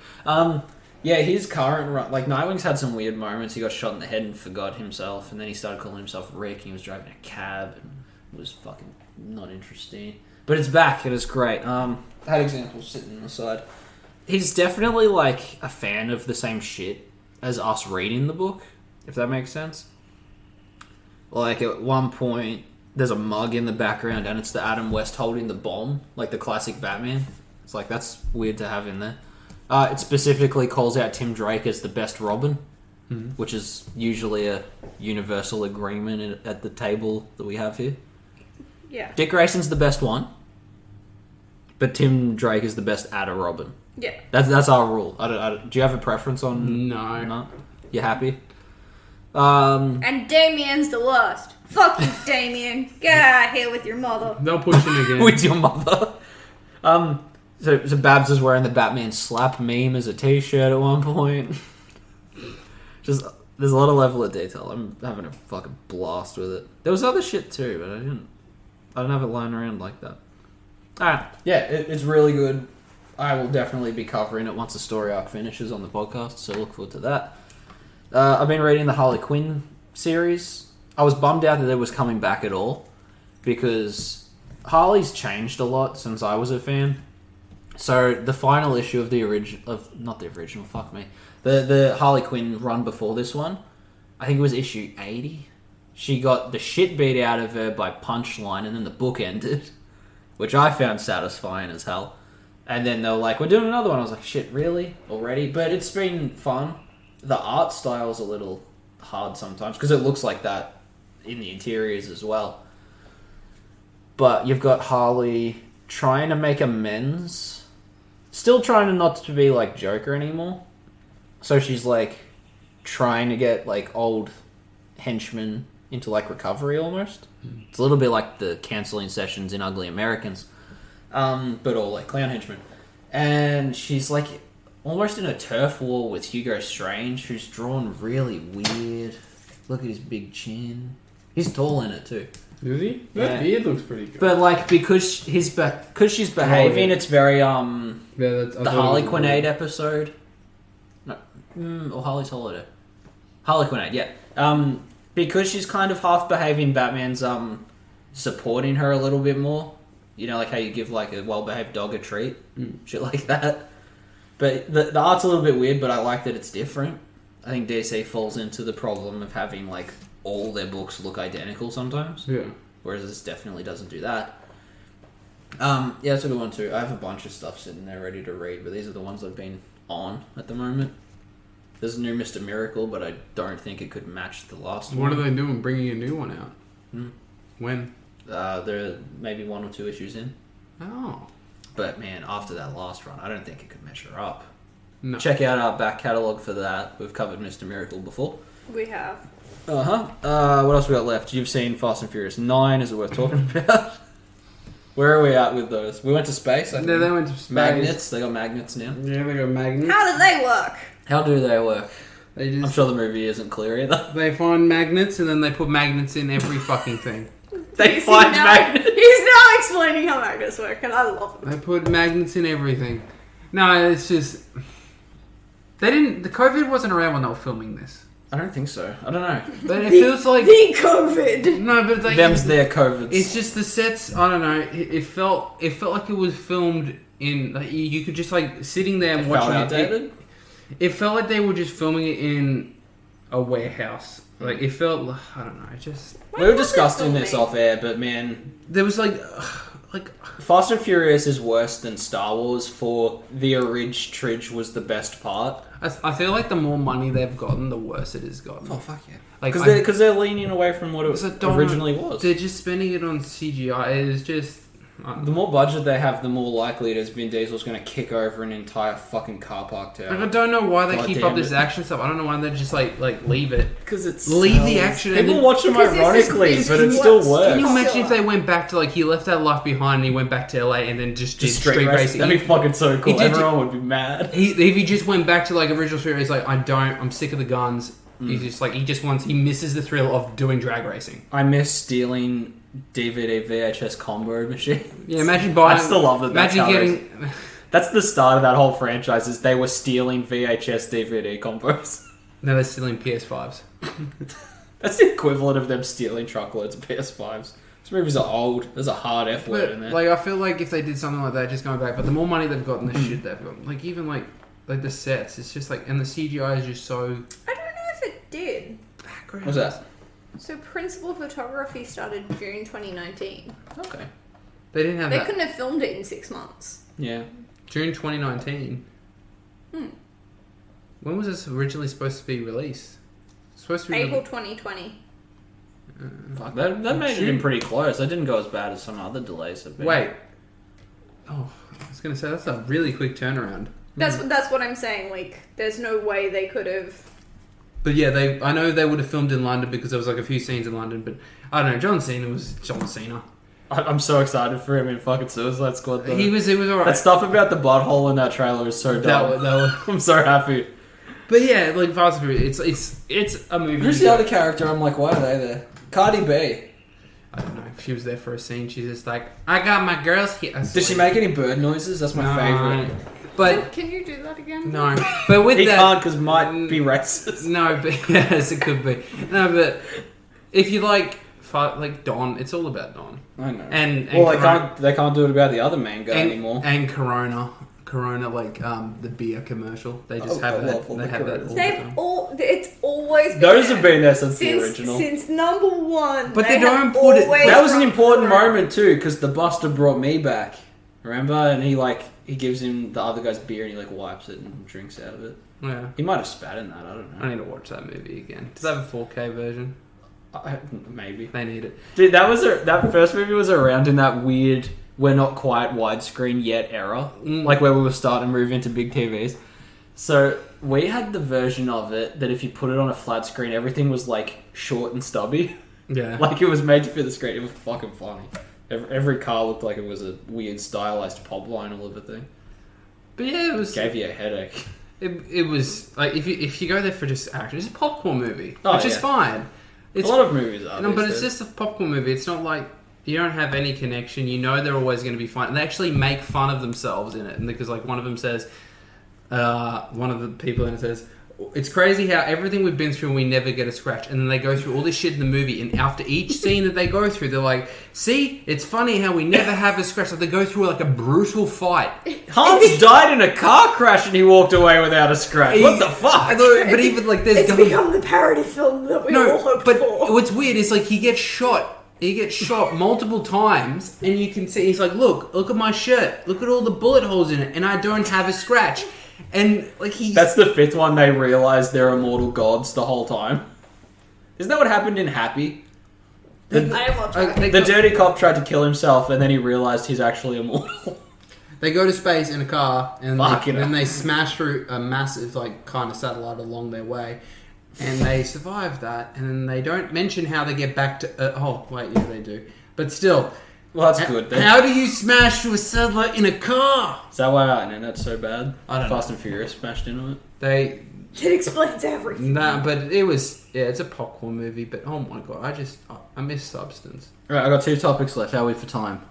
Yeah, his current run, like Nightwing's had some weird moments. He got shot in the head and forgot himself, and then he started calling himself Rick. He was driving a cab, and it was fucking not interesting. But it's back, and it's great. I had examples sitting on the side. He's definitely like a fan of the same shit as us reading the book, if that makes sense. Like at one point, there's a mug in the background, and it's the Adam West holding the bomb, like the classic Batman. It's like, that's weird to have in there. It specifically calls out Tim Drake as the best Robin, which is usually a universal agreement at the table that we have here. Yeah. Dick Grayson's the best one, but Tim Drake is the best at a Robin. Yeah. That's our rule. Do you have a preference on? No. You happy? And Damien's the worst. Fuck you, Damien. Get out of here with your mother. They'll push him again. With your mother. So Babs is wearing the Batman slap meme as a t-shirt at one point. Just, there's a lot of level of detail. I'm having a fucking blast with it. There was other shit too, but I didn't have it lying around like that. Yeah, it's really good. I will definitely be covering it once the story arc finishes on the podcast, so look forward to that. I've been reading the Harley Quinn series. I was bummed out that it was coming back at all, because Harley's changed a lot since I was a fan. So the final issue of the the Harley Quinn run before this one, I think it was issue 80. She got the shit beat out of her by Punchline, and then the book ended, which I found satisfying as hell. And then they were like, we're doing another one. I was like, shit, really? Already? But it's been fun. The art style's a little hard sometimes, because it looks like that in the interiors as well. But you've got Harley trying to make amends. Still trying to not to be like Joker anymore. So she's like trying to get like old henchmen into like recovery almost. It's a little bit like the cancelling sessions in Ugly Americans. But all like clown henchmen. And she's like almost in a turf war with Hugo Strange, who's drawn really weird. Look at his big chin. He's tall in it too. Is he? That beard looks pretty good. But like because she's behaving, it's very the Harley Quinn episode. No, or Harley's Holiday. Harley Quinn, yeah. Because she's kind of half behaving, Batman's supporting her a little bit more. You know, like how you give like a well-behaved dog a treat, shit like that. But the art's a little bit weird, but I like that it's different. I think DC falls into the problem of having like all their books look identical sometimes. Yeah. Whereas this definitely doesn't do that. Yeah, that's a good one too. I have a bunch of stuff sitting there ready to read, but these are the ones I've been on at the moment. There's a new Mr. Miracle, but I don't think it could match the last one. What are they doing? Bringing a new one out? When? There are maybe 1 or 2 issues in. Oh. But man, after that last run, I don't think it could measure up. No. Check out our back catalogue for that. We've covered Mr. Miracle before. We have. What else we got left? You've seen Fast and Furious 9. Is it worth talking about? Where are we at with those? We went to space, I think. No, they went to space. Magnets. They got magnets now. Yeah, they got magnets. How do they work? How do they work? They I'm sure the movie isn't clear either. They find magnets and then they put magnets in every fucking thing. They find magnets. He's now explaining how magnets work, and I love it. They put magnets in everything. No, it's just... They didn't... The COVID wasn't around when they were filming this. I don't think so. I don't know. But it feels like... The COVID! No, but like... Them's their COVIDs. It's just the sets... I don't know. It felt like it was filmed in... Like, you could just like... Sitting there and watching outdated? It felt like they were just filming it in a warehouse. Like, it felt... I don't know. It just... We were discussing this off air, but man... There was like... Fast and Furious is worse than Star Wars for the Tridge was the best part. I feel like the more money they've gotten, the worse it has gotten. Oh, fuck yeah. Like, Because they're leaning away from what it originally was. They're just spending it on CGI. It's just... The more budget they have, the more likely it is Vin Diesel's going to kick over an entire fucking car park tower. Like, I don't know why they keep up this action stuff. I don't know why they just like leave it. Because it's... Leave the action. People watch them ironically, but it still works. Can you imagine if they went back to like... He left that life behind and he went back to LA and then just did street racing? That'd be fucking so cool. Everyone would be mad. If he just went back to like original street racing, like, I'm sick of the guns. He's just like... He misses the thrill of doing drag racing. I miss stealing DVD VHS combo machine. Yeah, imagine buying... I still love it. That's the start of that whole franchise. Is they were stealing VHS DVD combos. No, they're stealing PS5s. That's the equivalent of them stealing truckloads of PS5s. These movies are old. There's a hard F word in there. Like, I feel like if they did something like that, just going back, but the more money they've got and the shit they've got, like, even like the sets, it's just like, and the CGI is just so. I don't know if it did. What's that? So principal photography started June 2019. Okay. They didn't have They that. couldn't have filmed it in 6 months. Yeah. June 2019. When was this originally supposed to be released? It's supposed to be April 2020. Fuck, that made it in pretty close. That didn't go as bad as some other delays have been. Wait. Oh, I was going to say, that's a really quick turnaround. That's what I'm saying. Like, there's no way they could have. But yeah, I know they would have filmed in London because there was like a few scenes in London, but I don't know, John Cena was John Cena. I'm so excited for him in fucking Suicide Squad though. He was alright. That stuff about the butthole in that trailer is so dumb. I'm so happy. But yeah, like Fast and Furious, it's a movie. Who's the other character? I'm like, why are they there? Cardi B. I don't know. She was there for a scene. She's just like, I got my girls here. Did she make any bird noises? That's my favorite. But Can you do that again? no. But with he that, can't because might be racist. No, but yes, it could be. No, but if you like Don, it's all about Don. I know. And well, they can't do it about the other main guy anymore. And Corona, like the beer commercial. They just have that. They have that all the time. It's always been Those there. have been there since the original. Since number one. But they don't put it. That was an important moment too, because the Buster brought me back. Remember? And he gives him the other guy's beer and he like wipes it and drinks out of it. Yeah. He might have spat in that. I don't know. I need to watch that movie again. Does that have a 4K version? Maybe They need it. Dude, that first movie was around in that weird, we're not quite widescreen yet era, like where we were starting to move into big TVs. So we had the version of it that if you put it on a flat screen, everything was like short and stubby. Yeah. Like it was made to fit the screen. It was fucking funny. Every car looked like it was a weird stylized pop line all over thing. But yeah, it was. Gave you a headache. It was like if you go there for just action, it's a popcorn movie, which is yeah. fine. It's, a lot of movies are. No, but it's just a popcorn movie. It's not like you don't have any connection. You know they're always going to be fun, and they actually make fun of themselves in it. And because like one of them says, one of the people in it says, it's crazy how everything we've been through and we never get a scratch. And then they go through all this shit in the movie, and after each scene that they go through, they're like, see, it's funny how we never have a scratch. Like they go through like a brutal fight. Hans died in a car crash and he walked away without a scratch. What the fuck? But even like there's become the parody film that we all hoped but for. What's weird is like he gets shot multiple times, and you can see he's like, look at my shirt, look at all the bullet holes in it, and I don't have a scratch. And like that's the fifth one. They realize they're immortal gods the whole time. Isn't that what happened in Happy? I didn't watch that. The dirty cop tried to kill himself, and then he realized he's actually immortal. They go to space in a car, and then they smash through a massive like kind of satellite along their way, and they survive that. And then they don't mention how they get back to. Oh wait, yeah, they do. But still. Well, that's good. Then. How do you smash through a satellite in a car? Is that why our internet's so bad? I don't know. Fast and Furious smashed into it. It explains everything. Nah, but it's a popcorn movie. But oh my god, I miss substance. Right, I got 2 topics left. How are we for time?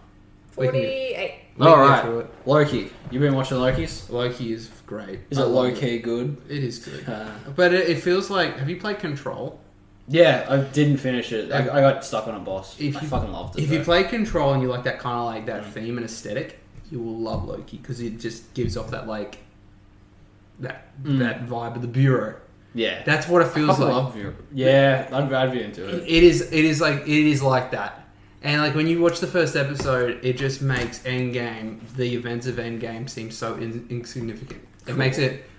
48. All right, Loki. You been watching Loki's? Loki is great. Is it low key good? It is good, but it feels like. Have you played Control? Yeah, I didn't finish it. I got stuck on a boss. I fucking loved it. If you play Control and you like that kind of like that theme and aesthetic, you will love Loki because it just gives off that like that vibe of the Bureau. Yeah, that's what it feels like. Love Bureau. Yeah, I'd be into it. It is like that. And like when you watch the first episode, it just makes Endgame, the events of Endgame, seem so insignificant. Cool. It makes it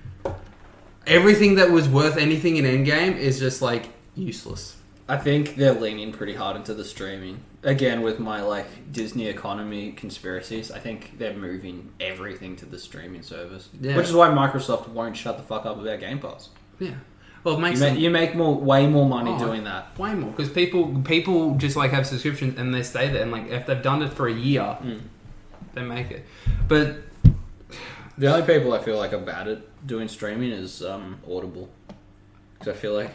everything that was worth anything in Endgame is just like useless. I think they're leaning pretty hard into the streaming. Again, with my like Disney economy conspiracies, I think they're moving everything to the streaming service. Yeah. Which is why Microsoft won't shut the fuck up about Game Pass. Yeah. Well, it makes you make way more money doing that. Way more because people just like have subscriptions and they stay there, and like if they've done it for a year, they make it. But the only people I feel like are bad at doing streaming is Audible, because I feel like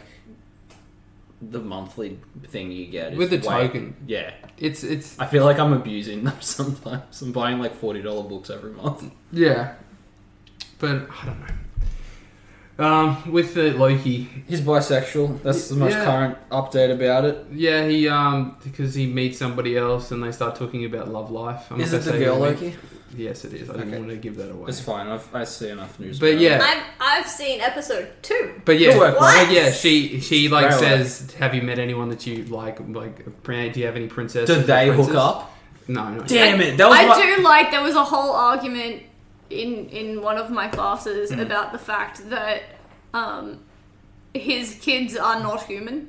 the monthly thing you get is with the token. Yeah, It's I feel like I'm abusing them sometimes. I'm buying like $40 books every month. yeah, but I don't know. With the Loki, He's bisexual. That's the most Yeah. current update about it. yeah, he because he meets somebody else and they start talking about love life. I'm Is not it gonna the say girl who it Loki? is. Yes, it is. I didn't Okay. want to give that away. It's fine. I see enough news. But about yeah. it. I've seen episode 2. But yeah, Good work, What? yeah, she like Very says, "Have you met anyone that you like? Like, do you have any princesses?" Did they or hook princes?" up? No, no. Damn it! That was I do like there was a whole argument in one of my classes Hmm. about the fact that his kids are not human.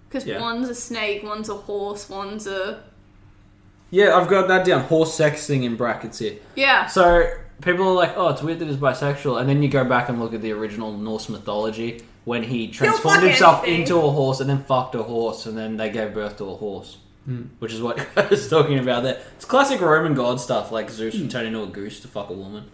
Because Yeah. one's a snake, one's a horse, one's a... Yeah, I've got that down. Horse sex thing in brackets here. Yeah. So people are like, "Oh, it's weird that he's bisexual," and then you go back and look at the original Norse mythology when he transformed fuck himself anything. into a horse and then fucked a horse, and then they gave birth to a horse, which is what I was talking about there. It's classic Roman god stuff, like Zeus would turn into a goose to fuck a woman.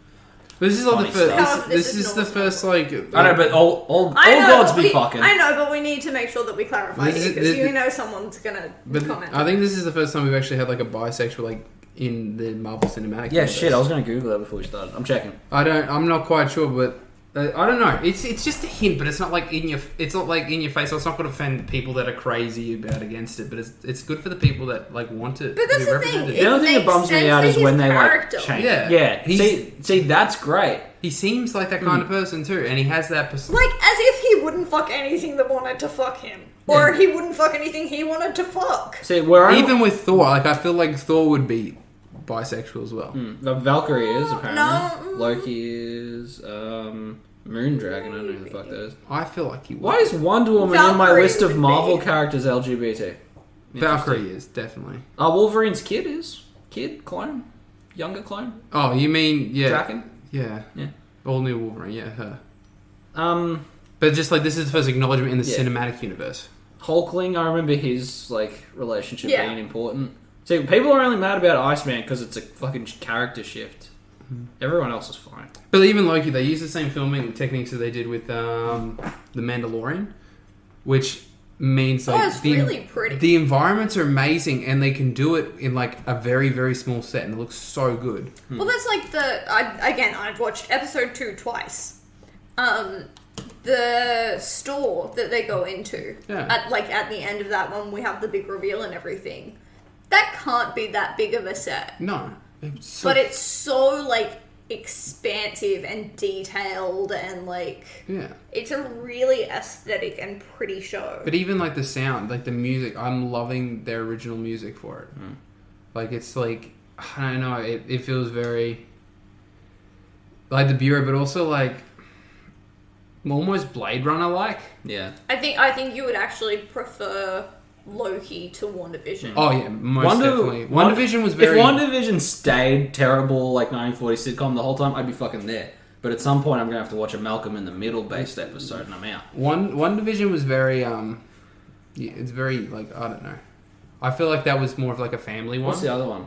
This is like Funny the first. stuff. No, This this is is the not- first like. I know, but all I know, gods but be fucking. I know, but we need to make sure that we clarify This is- it because this- you know someone's gonna But comment. I think this is the first time we've actually had like a bisexual like in the Marvel Cinematic. Yeah, Universe. shit. I was going to Google that before we started. I'm checking. I'm not quite sure, but I don't know. It's just a hint, but it's not like in your. It's not like in your face. So it's not going to offend people that are crazy about against it. But it's good for the people that like want it. But that's to be the thing, represented. The only thing that makes bums me sense out for is his when they character. like change. Yeah. Yeah. He's- See, that's great. He seems like that kind of person too, and he has that. Like, as if he wouldn't fuck anything that wanted to fuck him. Or Yeah. he wouldn't fuck anything he wanted to fuck. See, where I Even with Thor, like I feel like Thor would be bisexual as well. the Valkyrie is apparently. No. Loki is Moondragon. I don't know who the fuck that is. I feel like he would. Why is Wonder Woman on my Valkyrie list of would Marvel be. characters LGBT? Valkyrie is definitely. Wolverine's kid is clone, younger clone, Oh, you mean Draken. Yeah. Yeah. All new Wolverine, yeah, her. But just like this is the first acknowledgement in the Yeah. cinematic universe. Hulkling. I remember his like relationship Yeah. being important. See, people are only mad about Iceman because it's a fucking character shift. Everyone else is fine. But even Loki, they use the same filming techniques that they did with the Mandalorian, which means like it's really pretty. The environments are amazing, and they can do it in like a very very small set, and it looks so good. Well, that's like I've watched episode 2 twice. The store that they go into, Yeah. at the end of that one, we have the big reveal and everything. That can't be that big of a set. No, it's so, But it's so, like, expansive and detailed and, like... yeah. It's a really aesthetic and pretty show. But even like the sound, like the music, I'm loving their original music for it. Like it's like I don't know, it feels very like the Bureau, but also like almost Blade Runner like. Yeah. I think you would actually prefer Loki to WandaVision. Oh yeah, most definitely. Wonder- WandaVision was very. If WandaVision stayed terrible like 1940 sitcom the whole time, I'd be fucking there. But at some point, I'm gonna have to watch a Malcolm in the Middle based episode, and I'm out. WandaVision was very yeah, it's very like I don't know. I feel like that was more of like a family one. What's the other one?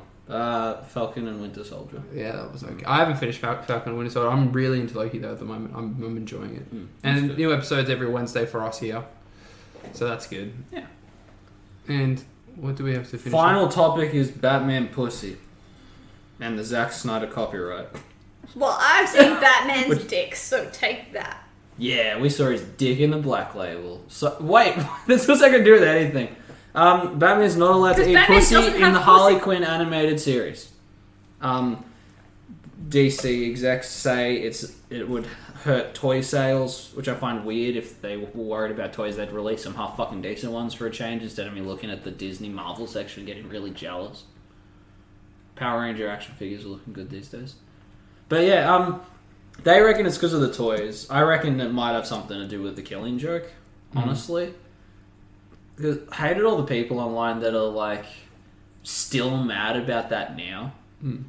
Falcon and Winter Soldier. Yeah, that was okay. I haven't finished Falcon and Winter Soldier. I'm really into Loki though at the moment. I'm enjoying it. And good. new episodes every Wednesday for us here, so that's good. Yeah. And what do we have to finish? Final topic is Batman pussy, and the Zack Snyder copyright. Well, I've seen Batman's dick, so take that. Yeah, we saw his dick in the Black Label. So wait, what's that gonna do with anything? Batman's not allowed to Because eat Batman pussy doesn't in have the pussy. Harley Quinn animated series. DC execs say it would hurt toy sales, which I find weird. If they were worried about toys, they'd release some half fucking decent ones for a change instead of me looking at the Disney Marvel section and getting really jealous. Power Ranger action figures are looking good these days. But yeah, they reckon it's because of the toys. I reckon it might have something to do with the Killing Joke, honestly. Because I hated all the people online that are like still mad about that now.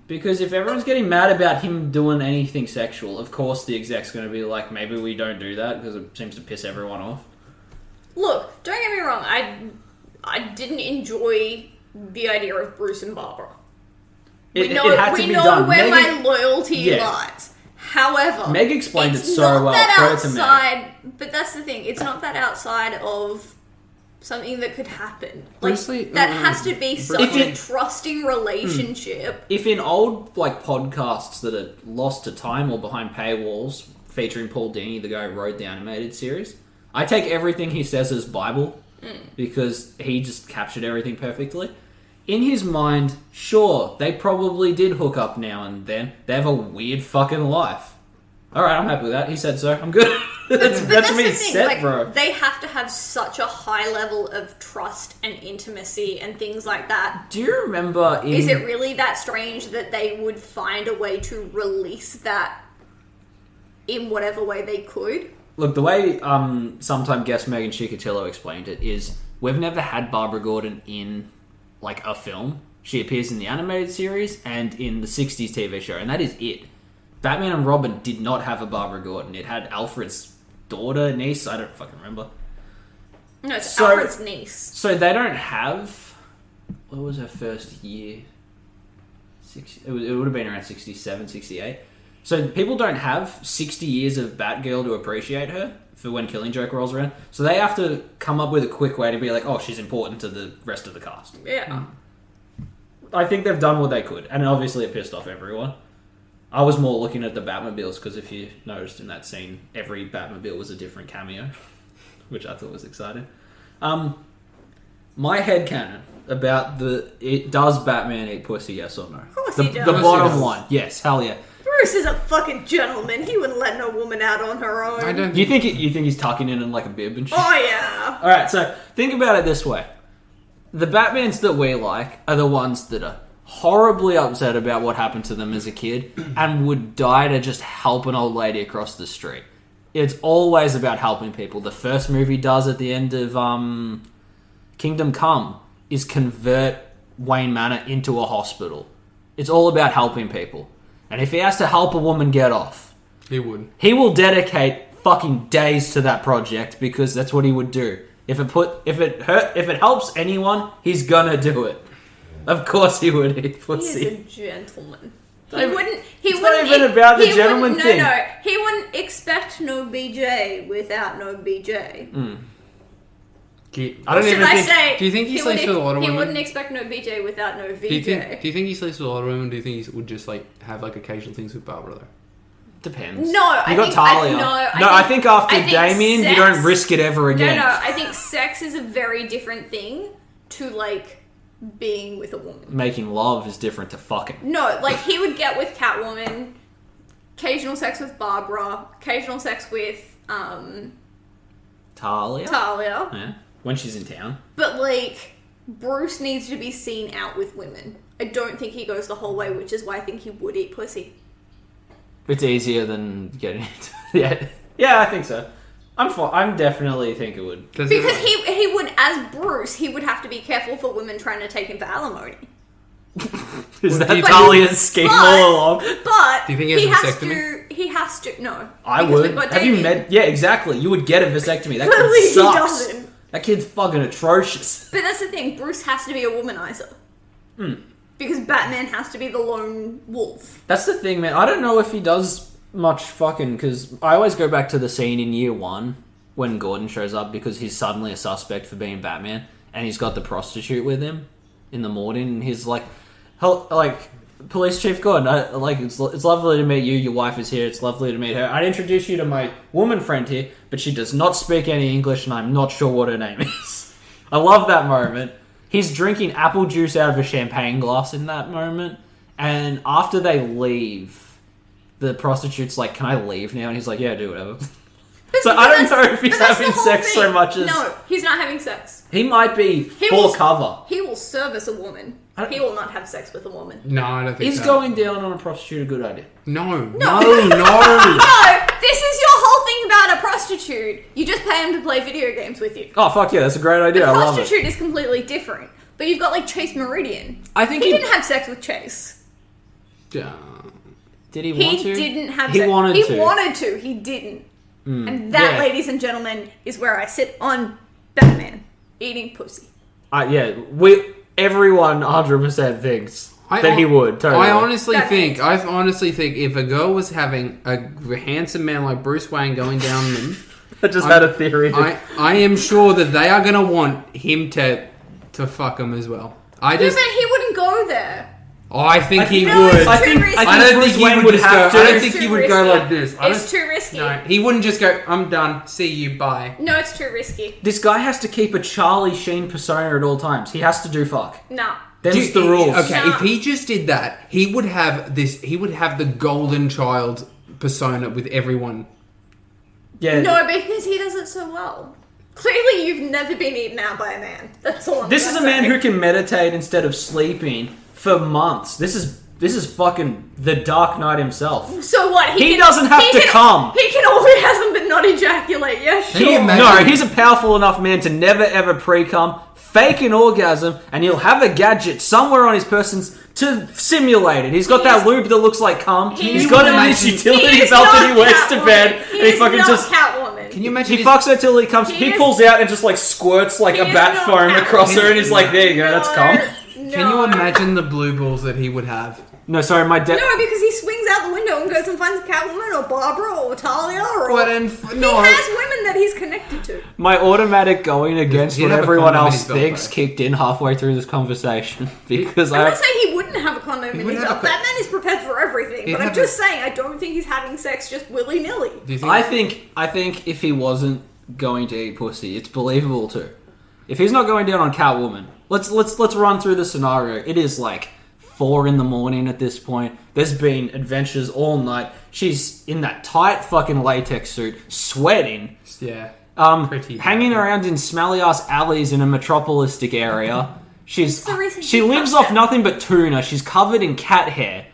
Because if everyone's getting mad about him doing anything sexual, of course the exec's going to be like, maybe we don't do that because it seems to piss everyone off. Look, don't get me wrong. I didn't enjoy the idea of Bruce and Barbara. It had to we be know done. where Meg- my loyalty Yeah. lies. However, Meg explained it's it so not well. that Credit to Meg. outside. But that's the thing. It's not that outside of something that could happen. Honestly, that has to be such a trusting relationship. If in old like podcasts that are lost to time or behind paywalls featuring Paul Dini, the guy who wrote the animated series, I take everything he says as Bible because he just captured everything perfectly. In his mind, sure, they probably did hook up now and then. They have a weird fucking life. Alright, I'm happy with that. He said so. I'm good. that's me set, like, bro. They have to have such a high level of trust and intimacy and things like that. Do you remember Is it really that strange that they would find a way to release that in whatever way they could? Look, the way sometime guest Megan Chikatilo explained it is we've never had Barbara Gordon in like a film. She appears in the animated series and in the 60s TV show, and that is it. Batman and Robin did not have a Barbara Gordon. It had Alfred's daughter, niece, I don't fucking remember. No, it's Alfred's niece. So they don't have... What was her first year? It would have been around 67, 68. So people don't have 60 years of Batgirl to appreciate her for when Killing Joke rolls around. So they have to come up with a quick way to be like, oh, she's important to the rest of the cast. Yeah. I think they've done what they could. And obviously it pissed off everyone. I was more looking at the Batmobiles because if you noticed in that scene, every Batmobile was a different cameo, which I thought was exciting. My headcanon about does Batman eat pussy, yes or no? Of course he does. The bottom line, yes, hell yeah. Bruce is a fucking gentleman. He wouldn't let no woman out on her own. I don't. You think he's tucking in like a bib and shit? Oh yeah. All right, so think about it this way: the Batmans that we like are the ones that are horribly upset about what happened to them as a kid and would die to just help an old lady across the street. It's always about helping people. The first movie does at the end of Kingdom Come is convert Wayne Manor into a hospital. It's all about helping people. And if he has to help a woman get off, he would. He will dedicate fucking days to that project because that's what he would do. If it helps anyone, he's gonna do it. Of course he would eat pussy. He is a gentleman. He wouldn't even about the gentleman thing. No, he wouldn't expect no BJ without no BJ. Do you think he sleeps with a lot of women? He wouldn't expect no BJ without no VJ. Do you think he sleeps with a lot of women? Do you think he would just like have like occasional things with Barbara though? Depends. No, I think after Damien, you don't risk it ever again. No, I think sex is a very different thing to like being with a woman. Making love is different to fucking. No, like he would get with Catwoman, occasional sex with Barbara, occasional sex with Talia. Yeah, when she's in town. But like Bruce needs to be seen out with women. I don't think he goes the whole way, which is why I think he would eat pussy. It's easier than getting into yeah, I think so. I'm definitely think it would. Because he would, as Bruce, he would have to be careful for women trying to take him for alimony. Is that Talia's scheme all along? But do you think he has a vasectomy? He has to. No, I would. Have you met? Yeah, exactly. You would get a vasectomy. That kid sucks. He doesn't. That kid's fucking atrocious. But that's the thing. Bruce has to be a womanizer. Because Batman has to be the lone wolf. That's the thing, man. I don't know if he does much fucking... Because I always go back to the scene in year one when Gordon shows up because he's suddenly a suspect for being Batman and he's got the prostitute with him in the morning and he's like... Police Chief Gordon, it's lovely to meet you. Your wife is here. It's lovely to meet her. I'd introduce you to my woman friend here, but she does not speak any English and I'm not sure what her name is. I love that moment. He's drinking apple juice out of a champagne glass in that moment. And after they leave, the prostitute's like, can I leave now? And he's like, yeah, do whatever. So I don't know if he's having sex so much as... No, he's not having sex. He might be for cover. He will service a woman. He will not have sex with a woman. No, I don't think so. Is going down on a prostitute a good idea? No. No, this is your whole thing about a prostitute. You just pay him to play video games with you. Oh, fuck yeah, that's a great idea. I love it. Prostitute is completely different. But you've got, like, Chase Meridian. I think he didn't have sex with Chase. Yeah. Did he want to? He didn't have sex. He wanted to. He didn't. And that, ladies and gentlemen, is where I sit on Batman. Eating pussy. Everyone 100% thinks that he would. Totally. I honestly think if a girl was having a handsome man like Bruce Wayne going down them I just had a theory. I am sure that they are going to want him to fuck him as well. But he wouldn't go there. Oh, I think he would. I don't think he would have to. I don't think he would go like this. It's too risky. No, he wouldn't just go, I'm done, see you, bye. No, it's too risky. This guy has to keep a Charlie Sheen persona at all times. He has to do fuck. Nah. Them's the rules. Okay, No. if he just did that, he would have the golden child persona with everyone. Yeah. No, because he does it so well. Clearly, you've never been eaten out by a man. That's all. This is a man who can meditate instead of sleeping for months. This is fucking the Dark Knight himself. So what? He doesn't have to come. He can orgasm but not ejaculate. Yeah, sure. No, he's a powerful enough man to never ever pre-cum, fake an orgasm, and he'll have a gadget somewhere on his person to simulate it. He's got that lube that looks like cum. He's got it in his utility belt that he wears to bed, and he fucking just Catwoman. Can you imagine? He fucks her till he comes. He pulls out and just like squirts like a bat foam across her, and he's like, "There you go, that's cum." Can you imagine the blue balls that he would have? No, sorry, my dad. No, because he swings out the window and goes and finds Catwoman or Barbara or Talia or... What? He has women that he's connected to. My automatic going against He'd what have a everyone condom in else his belt, thinks though. kicked in halfway through this conversation because I'm not saying he wouldn't have a condom in his wouldn't belt. have a- That man is prepared for everything. He'd But I'm have just saying, I don't think he's having sex just willy-nilly. Do you think? I think if he wasn't going to eat pussy, it's believable too. If he's not going down on Catwoman, let's run through the scenario. It is like 4 a.m. at this point. There's been adventures all night. She's in that tight fucking latex suit, sweating. Yeah. Pretty hanging around in smelly ass alleys in a metropolistic area. She lives off nothing but tuna. She's covered in cat hair.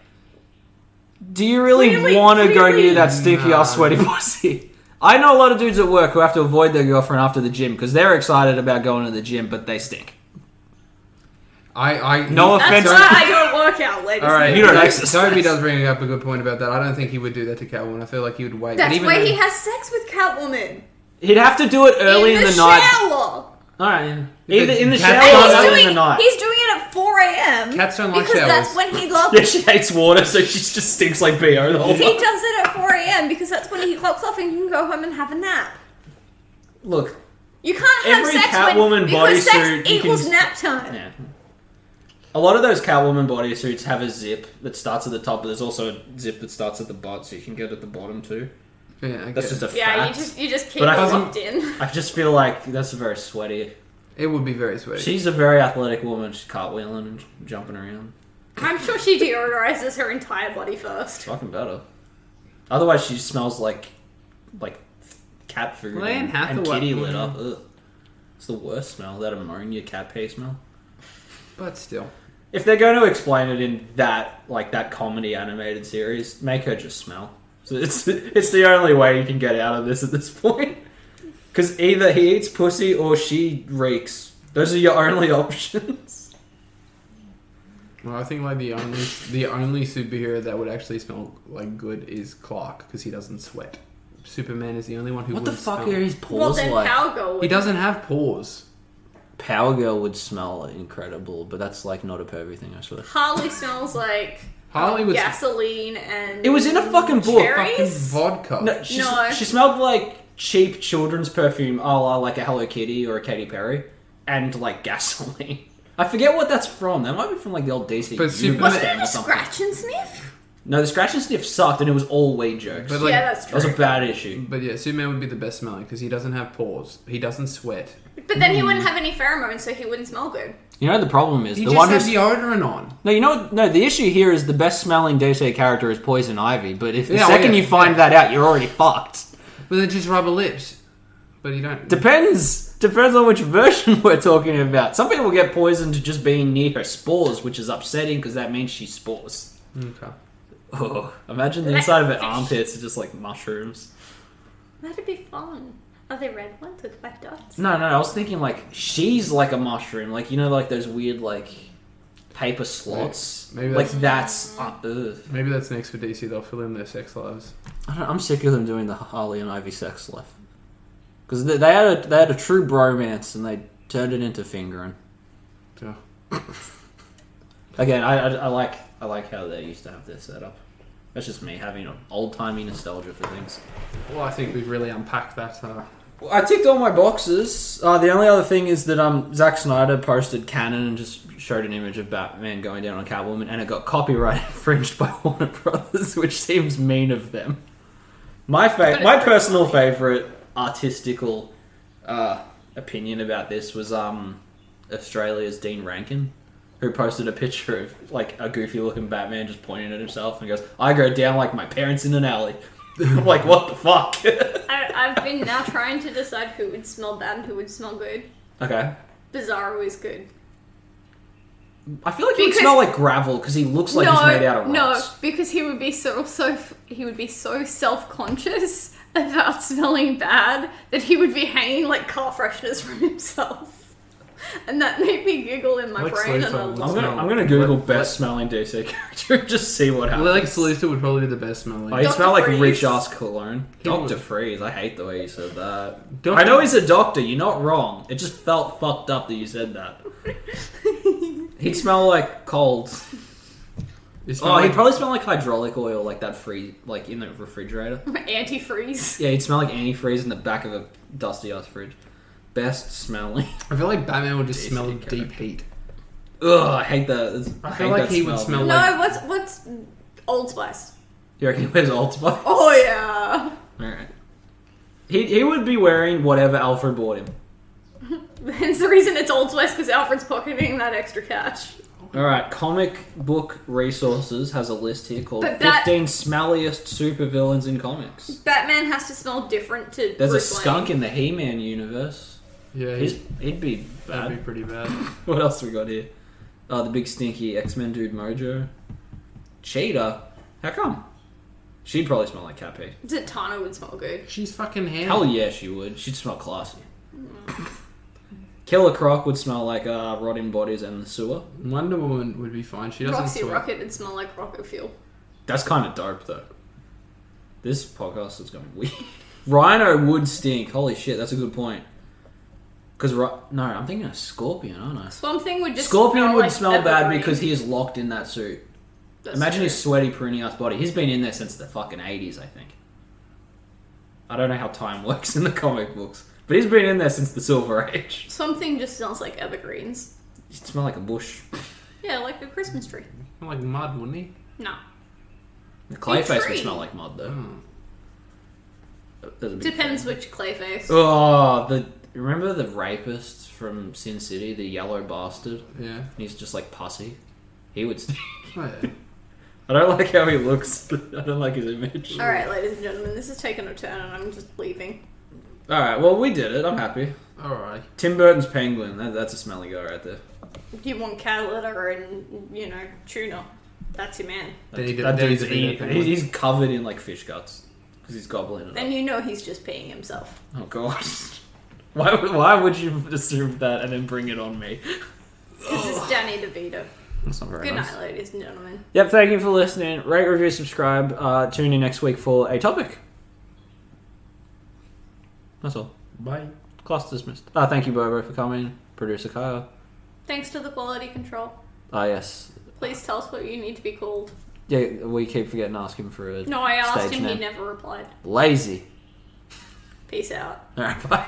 Do you really want to go near that stinky ass sweaty pussy? I know a lot of dudes at work who have to avoid their girlfriend after the gym because they're excited about going to the gym, but they stink. No offense. That's why I don't work out, ladies. All right, You don't exercise. Toby does bring up a good point about that. I don't think he would do that to Catwoman. I feel like he would wait. That's But even why then- he has sex with Catwoman. He'd have to do it early in the night. shower. Alright. Either in the Cat- shower And or he's early in the night. He's doing it at 4 a.m. Cats don't like because showers. that's when he loves. Yeah, she hates water, so she just stinks like BO the whole He time. does it at 4 a.m. because that's when he clocks off and he can go home and have a nap. Look, You can't have Every sex Catwoman because sex bodysuit you equals can- nap time. yeah. A lot of those Catwoman bodysuits have a zip that starts at the top, but there's also a zip that starts at the butt, so you can get at the bottom too. Yeah, I That's guess. just a Yeah, fact. you just keep But it I locked in. I just feel like that's very sweaty. It would be very sweet. She's a very athletic woman. She's cartwheeling and jumping around. I'm sure she deodorizes her entire body first. Fucking better. Otherwise, she smells like cat food Well, Anne and Hathaway- kitty litter. Ugh. It's the worst smell. That ammonia cat pee smell. But still. If they're going to explain it in that comedy animated series, make her just smell. So it's the only way you can get out of this at this point. Because either he eats pussy or she reeks. Those are your only options. Well, I think like the only superhero that would actually smell like good is Clark because he doesn't sweat. Superman is the only one who. What the wouldn't fuck smell. are his Well, pores then like? Power Girl would. He doesn't have pores. Power Girl would smell incredible, but that's like not a pervy thing, I swear. Harley smells like Harley was gasoline and. It was in a fucking book. cherries? fucking vodka. No, No. she smelled like cheap children's perfume, a la like a Hello Kitty or a Katy Perry, and like gasoline. I forget what that's from. That might be from like the old DC. But Superman- Wasn't Universe it a or something. scratch and sniff? No, the scratch and sniff sucked, and it was all weed jokes. But, like, Yeah, that's That true. was a bad issue. But yeah, Superman would be the best smelling because he doesn't have pores. He doesn't sweat. But then he wouldn't have any pheromones, so he wouldn't smell good. You know the problem is He the just one has who's deodorant on. no. You know what? No. The issue here is the best smelling DC character is Poison Ivy. But if the Yeah, second yeah. you find that out, you're already fucked. But then just rubber lips. But you don't. Depends on which version we're talking about. Some people get poisoned just being near her spores, which is upsetting because that means she spores. Okay. Oh, imagine the inside of her armpits are just like mushrooms. That'd be fun. Are they red ones with white dots? No, I was thinking like she's like a mushroom, like you know, like those weird like paper slots. Maybe like that's- that's. Ugh. Maybe that's next for DC. They'll fill in their sex lives. I'm sick of them doing the Harley and Ivy sex life because they had a true bromance and they turned it into fingering. So, Again, I like how they used to have their setup. That's just me having an old-timey nostalgia for things. Well, I think we've really unpacked that. I ticked all my boxes. The only other thing is that Zack Snyder posted Canon and just showed an image of Batman going down on Catwoman, and it got copyright infringed by Warner Brothers, which seems mean of them. My personal favourite artistical opinion about this was Australia's Dean Rankin, who posted a picture of like a goofy-looking Batman just pointing at himself and goes, "I go down like my parents in an alley." I'm like, what the fuck? I've been now trying to decide who would smell bad and who would smell good. Okay. Bizarro is good. I feel like he would smell like gravel because he looks like he's made out of rocks. No, because he would be so self-conscious about smelling bad that he would be hanging like car fresheners from himself. And that made me giggle in my brain. And I'm gonna Google best smelling DC character and just see what happens. Lex Luthor would probably be the best smelling. Oh, he smelled like rich ass cologne. Dr. Freeze. I hate the way you said that. I know he's a doctor. You're not wrong. It just felt fucked up that you said that. He'd smell like cold. He'd probably smell like hydraulic oil, like that like in the refrigerator. Antifreeze. Yeah, he'd smell like antifreeze in the back of a dusty ass fridge. Best smelling. I feel like Batman would just smell deep heat. Ugh, I hate that. I feel like he would smell No, like... what's Old Spice? You reckon he wears Old Spice? Oh, yeah. Alright. He would be wearing whatever Alfred bought him. Hence the reason it's Old Spice, because Alfred's pocketing that extra cash. Alright, Comic Book Resources has a list here called 15 smelliest supervillains in comics. Batman has to smell different to There's Bruce a skunk Wayne. in the He-Man universe. Yeah, he'd be bad. That'd be pretty bad. What else we got here? The big stinky X-Men dude Mojo. Cheetah? How come? She'd probably smell like Cat Pee. Zatanna would smell good. She's fucking handy. Hell yeah, she would. She'd smell classy. Killer Croc would smell like rotting bodies and the sewer. Wonder Woman would be fine. She doesn't Roxy sweat. Rocket would smell like rocket fuel. That's kind of dope, though. This podcast is going weird. Rhino would stink. Holy shit, that's a good point. Because, no, I'm thinking of Scorpion, aren't I? Swamp Thing would just Scorpion would like smell bad evergreen. because he is locked in that suit. That's Imagine true. his sweaty, pruny-ass body. He's been in there since the fucking 80s, I think. I don't know how time works in the comic books. But he's been in there since the Silver Age. Swamp Thing just smells like evergreens. He'd smell like a bush. Yeah, like a Christmas tree. Like mud, wouldn't he? No. The Clayface tree. would smell like mud, though. There's a big Depends thing. which Clayface. Oh, remember the rapist from Sin City, the yellow bastard? Yeah. He's just like pussy. He would stink. Oh, yeah. I don't like how he looks. I don't like his image. Alright, ladies and gentlemen, this is taking a turn and I'm just leaving. Alright, well, we did it. I'm happy. Alright. Tim Burton's Penguin. That's a smelly guy right there. You want cat litter and, tuna. That's your man. Then he That then dude's he's a penguin. he's covered in like fish guts because he's gobbling it Then up. you know he's just peeing himself. Oh god. Why would you assume that and then bring it on me? This is Danny DeVito. That's not very Good nice. night, ladies and gentlemen. Yep, thank you for listening. Rate, review, subscribe. Tune in next week for a topic. That's all. Bye. Class dismissed. Thank you, Bobo, for coming. Producer Kyle. Thanks to the quality control. Yes. Please tell us what you need to be called. Yeah, we keep forgetting to ask him for a No, I asked stage him, name. he never replied. Lazy. Peace out. Alright, bye.